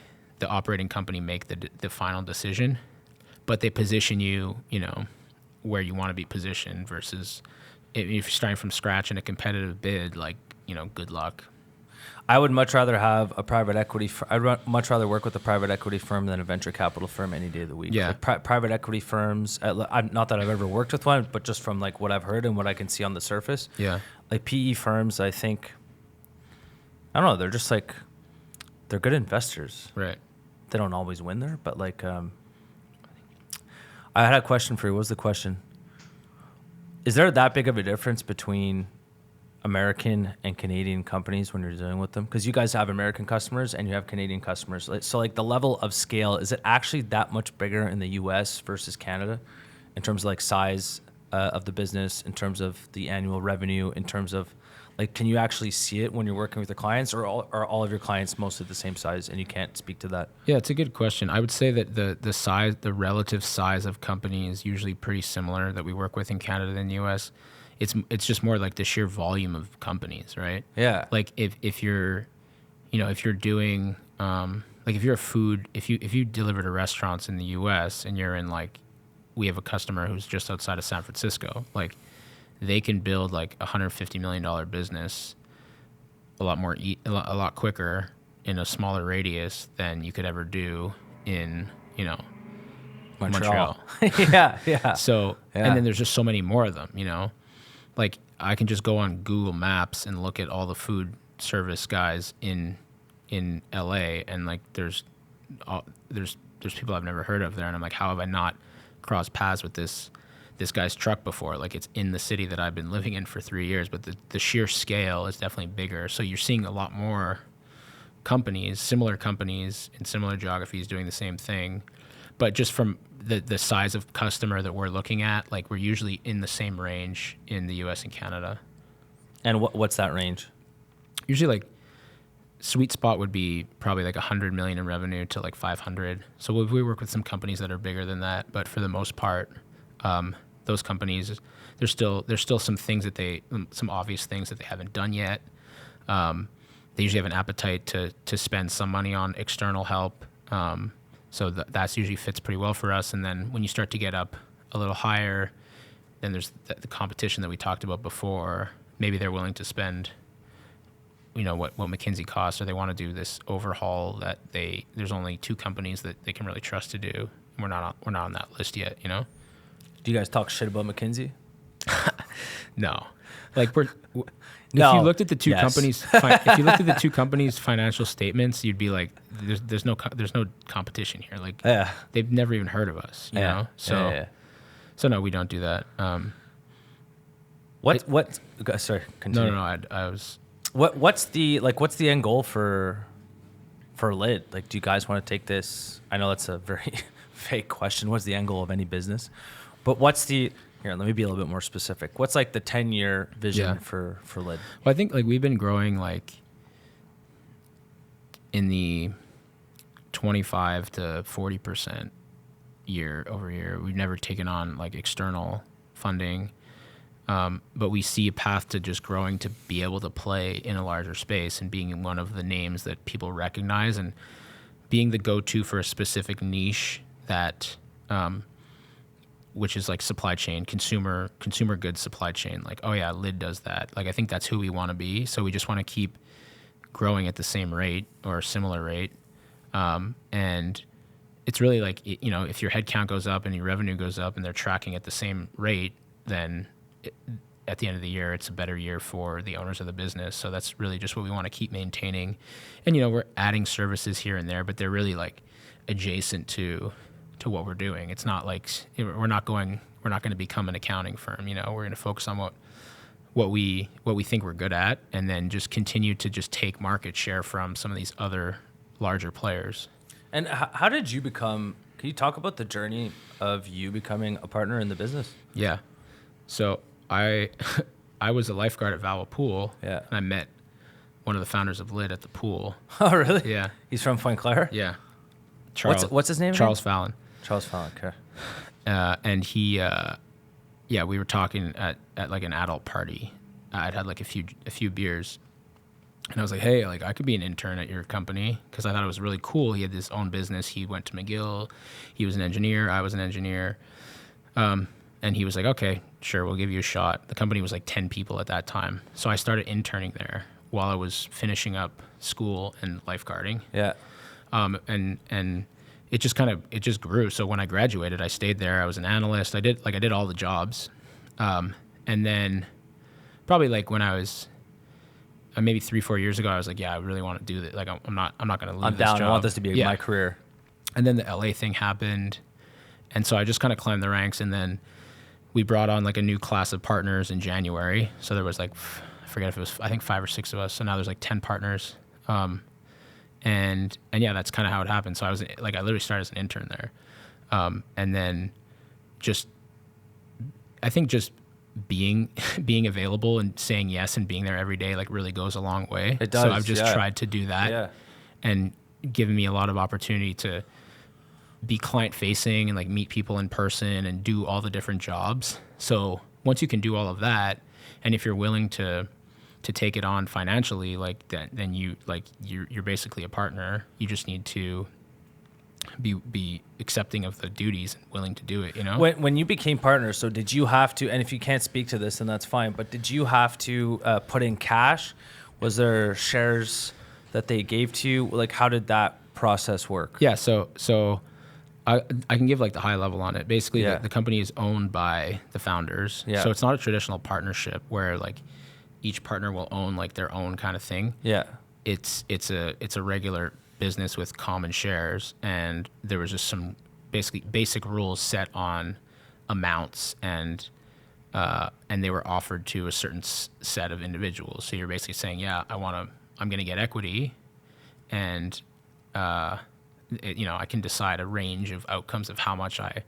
operating company make the final decision, but they position you, where you want to be positioned versus if you're starting from scratch in a competitive bid, like, good luck. I would much rather have a private equity. I'd much rather work with a private equity firm than a venture capital firm any day of the week. Yeah. Like private equity firms. Not that I've ever worked with one, but just from like what I've heard and what I can see on the surface. Yeah. Like PE firms, I think. I don't know. They're just like, they're good investors. Right. They don't always win there, but like, I had a question for you. What was the question? Is there that big of a difference between American and Canadian companies when you're dealing with them? Because you guys have American customers and you have Canadian customers. So like the level of scale, is it actually that much bigger in the US versus Canada in terms of like size of the business, in terms of the annual revenue, in terms of like, can you actually see it when you're working with the clients, or are all of your clients mostly the same size and you can't speak to that? Yeah, it's a good question. I would say that the relative size of company is usually pretty similar that we work with in Canada and the US. It's just more like the sheer volume of companies, right? Yeah. Like if you're doing like if you deliver to restaurants in the US and you're in, like, we have a customer who's just outside of San Francisco, like they can build like $150 million business a lot quicker in a smaller radius than you could ever do in Montreal. yeah. So and then there's just so many more of them, Like, I can just go on Google Maps and look at all the food service guys in LA, and like there's people I've never heard of there, and I'm like, how have I not crossed paths with this guy's truck before? Like, it's in the city that I've been living in for 3 years, but the sheer scale is definitely bigger. So you're seeing a lot more similar companies in similar geographies doing the same thing, but just from the size of customer that we're looking at, like, we're usually in the same range in the US and Canada. And what's that range? Usually, like, sweet spot would be probably like 100 million in revenue to like 500. So we work with some companies that are bigger than that, but for the most part, those companies, there's still some things some obvious things that they haven't done yet. They usually have an appetite to spend some money on external help. So that usually fits pretty well for us. And then when you start to get up a little higher, then there's the competition that we talked about before. Maybe they're willing to spend, what McKinsey costs, or they want to do this overhaul that there's only 2 companies that they can really trust to do. We're not on that list yet, Do you guys talk shit about McKinsey? No. Like, if you looked at the two companies, if you looked at the 2 companies' financial statements, you'd be like, there's no competition here. Like, they've never even heard of us, you know? So, so no, we don't do that. Sorry, continue. No, I was. What's the end goal for LIDD? Like, do you guys want to take this? I know that's a very vague question. What's the end goal of any business? But here, let me be a little bit more specific. What's like the 10-year vision for LIDD? Well, I think like we've been growing like in the 25 to 40% year over year. We've never taken on like external funding. But we see a path to just growing to be able to play in a larger space and being one of the names that people recognize and being the go-to for a specific niche that, which is like supply chain, consumer goods supply chain. Like, oh yeah, LIDD does that. Like, I think that's who we want to be. So we just want to keep growing at the same rate or a similar rate. And it's really like, if your headcount goes up and your revenue goes up and they're tracking at the same rate, then at the end of the year, it's a better year for the owners of the business. So that's really just what we want to keep maintaining. And, we're adding services here and there, but they're really like adjacent to what we're doing. It's not like we're not going to become an accounting firm. We're going to focus on what we think we're good at, and then just continue to just take market share from some of these other larger players. And how did you become? Can you talk about the journey of you becoming a partner in the business? Yeah. So I was a lifeguard at Valwa Pool. Yeah. And I met one of the founders of LIDD at the pool. Oh, really? Yeah. He's from Point Claire? Yeah. What's his name? Charles Fallon. Charles Fallon, okay. And he, we were talking at like an adult party. I'd had like a few beers. And I was like, hey, like I could be an intern at your company, because I thought it was really cool. He had his own business. He went to McGill. He was an engineer. I was an engineer. And he was like, okay, sure, we'll give you a shot. The company was like 10 people at that time. So I started interning there while I was finishing up school and lifeguarding. Yeah. And it just grew. So when I graduated, I stayed there. I was an analyst. I did all the jobs. And then probably like when I was maybe 3-4 years ago, I was like, yeah, I really want to do this. Like, I'm not going to leave this job. I want this to be my career. And then the LA thing happened. And so I just kind of climbed the ranks, and then we brought on like a new class of partners in January. So there was like, I forget if it was, I think 5 or 6 of us. So now there's like 10 partners. And yeah, that's kind of how it happened. So I literally started as an intern there. And then I think just being available and saying yes and being there every day, like really goes a long way. It does. So I've just tried to do that. Yeah. And given me a lot of opportunity to be client facing and like meet people in person and do all the different jobs. So once you can do all of that, and if you're willing to take it on financially, like that, then you're basically a partner. You just need to be accepting of the duties and willing to do it, When you became partners, so did you have to, and if you can't speak to this, then that's fine, but did you have to put in cash? Was there shares that they gave to you? Like, how did that process work? Yeah, so I can give like the high level on it. Basically, the company is owned by the founders. Yeah. So it's not a traditional partnership where like each partner will own like their own kind of thing. Yeah. It's a regular business with common shares, and there was just some basic rules set on amounts, and they were offered to a certain set of individuals. So you're basically saying, yeah, I'm going to get equity, and I can decide a range of outcomes of how much I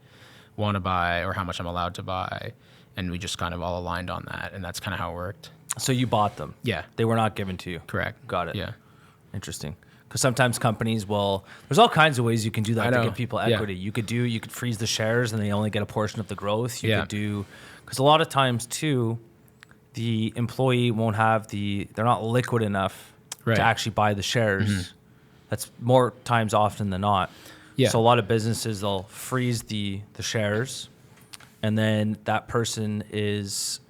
want to buy or how much I'm allowed to buy, and we just kind of all aligned on that, and that's kind of how it worked. So you bought them? Yeah. They were not given to you? Correct. Got it. Yeah. Interesting. Because sometimes companies there's all kinds of ways you can do that to give people equity. Yeah. You could freeze the shares and they only get a portion of the growth. You Yeah. could do, because a lot of times too, the employee won't have they're not liquid enough Right. to actually buy the shares. Mm-hmm. That's more times often than not. Yeah. So a lot of businesses, they'll freeze the shares, and then that person is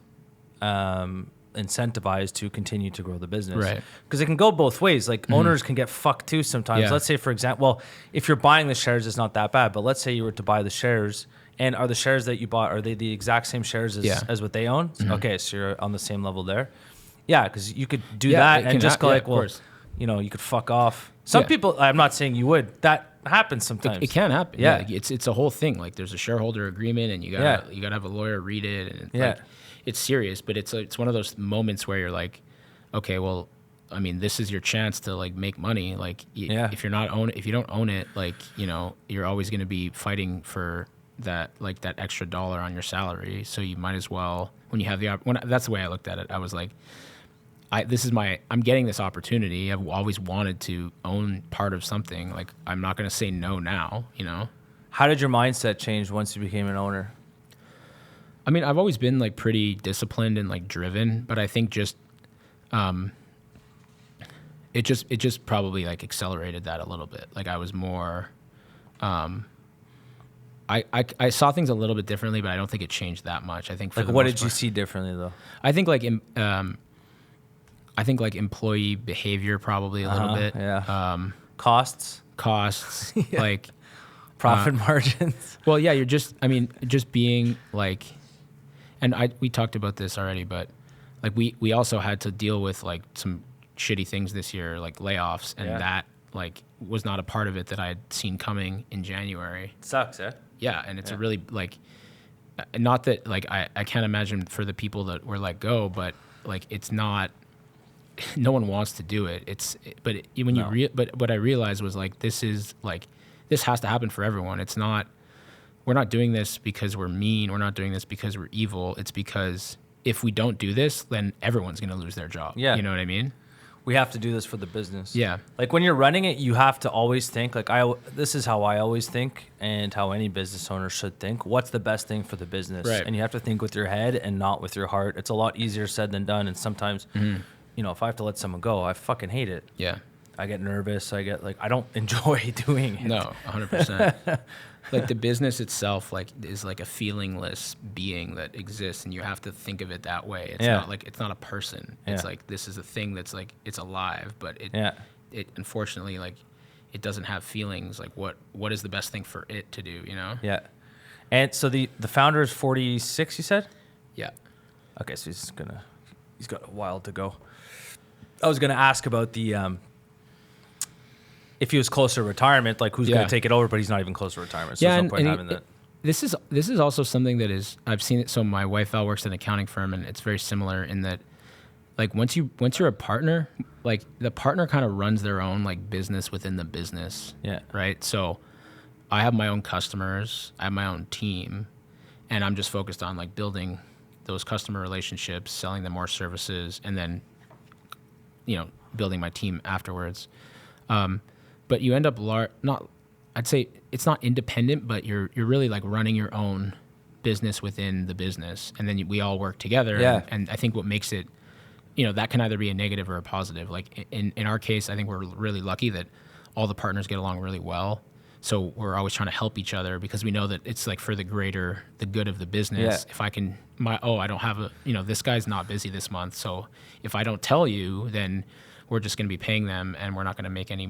incentivized to continue to grow the business. Right. Because it can go both ways. Like owners can get fucked too sometimes. Yeah. Let's say, for example, if you're buying the shares, it's not that bad. But let's say you were to buy the shares, and are the shares that you bought, are they the exact same shares as what they own? Mm-hmm. Okay, so you're on the same level there. Yeah, because you could do that and just go like, well, you could fuck off. Some people, I'm not saying you would. That happens sometimes. It can happen. Yeah. Like, it's a whole thing. Like there's a shareholder agreement, and you gotta have a lawyer read it, and like, it's serious. But it's one of those moments where you're like, okay, well, I mean, this is your chance to like make money. Like if you don't own it, like you're always going to be fighting for that extra dollar on your salary. So you might as well, when you have that's the way I looked at it. I was like, I'm getting this opportunity. I've always wanted to own part of something. Like, I'm not going to say no now, How did your mindset change once you became an owner? I mean, I've always been like pretty disciplined and like driven, but I think just, it just probably like accelerated that a little bit. Like I was more, I saw things a little bit differently, but I don't think it changed that much. I think for Like, what did you see differently though? I think like employee behavior probably a little bit. Yeah. Costs, yeah. Like profit margins. Well, yeah, just being like, and we talked about this already, but like we also had to deal with like some shitty things this year, like layoffs, and that like was not a part of it that I had seen coming in January. Sucks, eh? Yeah, and it's a really like, not that like I can't imagine for the people that were let go, but like it's not. No one wants to do it. But what I realized was like this has to happen for everyone. It's not. We're not doing this because we're mean. We're not doing this because we're evil. It's because if we don't do this, then everyone's going to lose their job. Yeah. You know what I mean? We have to do this for the business. Yeah. Like when you're running it, you have to always think like this is how I always think and how any business owner should think. What's the best thing for the business? Right. And you have to think with your head and not with your heart. It's a lot easier said than done. And sometimes, if I have to let someone go, I fucking hate it. Yeah. I get nervous. I don't enjoy doing it. No, 100%. Like the business itself, like is like a feelingless being that exists, and you have to think of it that way. It's not like it's not a person. It's like this is a thing that's like it's alive, but it unfortunately like it doesn't have feelings. Like what is the best thing for it to do? You know? Yeah. And so the founder is 46. You said? Yeah. Okay, so he's got a while to go. I was gonna ask about the if he was closer to retirement, like who's going to take it over, but he's not even close to retirement. So there's no point having that. This is also something that is, I've seen it. So my wife Val works in an accounting firm, and it's very similar in that, like once you're a partner, like the partner kind of runs their own like business within the business. Yeah. Right. So I have my own customers, I have my own team, and I'm just focused on like building those customer relationships, selling them more services, and then, building my team afterwards. But you end up I'd say it's not independent, but you're really like running your own business within the business, and then we all work together. Yeah. And I think what makes it, that can either be a negative or a positive. Like in our case, I think we're really lucky that all the partners get along really well. So we're always trying to help each other because we know that it's like for the good of the business. Yeah. If I can, I don't have this guy's not busy this month. So if I don't tell you, then we're just going to be paying them and we're not going to make any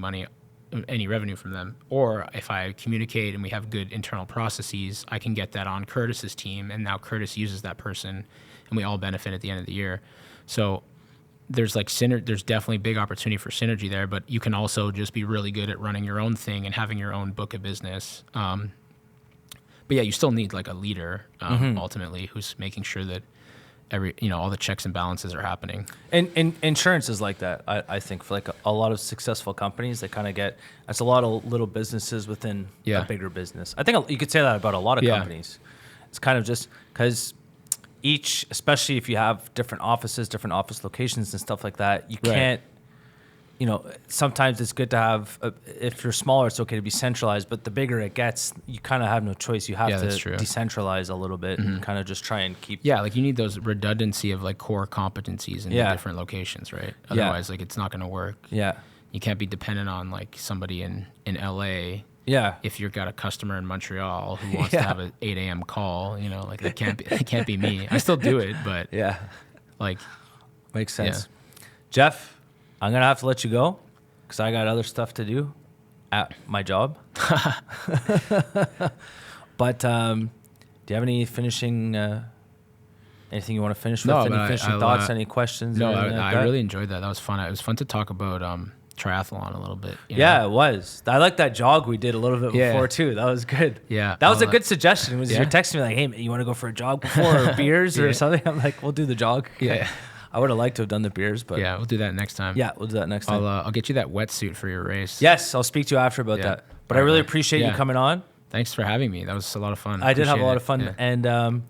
revenue from them. Or if I communicate and we have good internal processes, I can get that on Curtis's team, and now Curtis uses that person, and we all benefit at the end of the year. So there's like there's definitely big opportunity for synergy there, but you can also just be really good at running your own thing and having your own book of business. But yeah, you still need like a leader ultimately who's making sure that all the checks and balances are happening. And insurance is like that. I think for like a lot of successful companies, they kind of that's a lot of little businesses within a bigger business. I think you could say that about a lot of companies. It's kind of just because each, especially if you have different office locations and stuff like that, you can't, sometimes it's good to have, if you're smaller, it's okay to be centralized, but the bigger it gets, you kind of have no choice. You have to decentralize a little bit and kind of just try and keep. Yeah, like you need those redundancy of like core competencies in the different locations, right? Otherwise, like it's not going to work. Yeah. You can't be dependent on like somebody in LA. Yeah. If you've got a customer in Montreal who wants to have an 8 a.m. call, like it can't be me. I still do it, but like makes sense. Yeah. Jeff, I'm going to have to let you go because I got other stuff to do at my job. But do you have any finishing, anything you want to finish with? Any finishing thoughts, any questions? No, I really enjoyed that. That was fun. It was fun to talk about triathlon a little bit. Yeah, it was. I like that jog we did a little bit before too. That was good. Yeah. That was a good suggestion. You're texting me like, hey, man, you want to go for a jog before or beers or something? I'm like, we'll do the jog. Yeah. I would have liked to have done the beers, but yeah, we'll do that next time. Yeah, we'll do that next time. I'll get you that wetsuit for your race. Yes, I'll speak to you after about that. But I really appreciate you coming on. Thanks for having me. That was a lot of fun. I did have a lot of fun. Yeah. And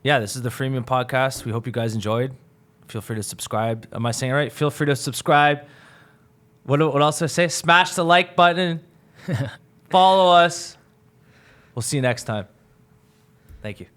this is the Freemium Podcast. We hope you guys enjoyed. Feel free to subscribe. Am I saying it right? Feel free to subscribe. What else did I say? Smash the like button. Follow us. We'll see you next time. Thank you.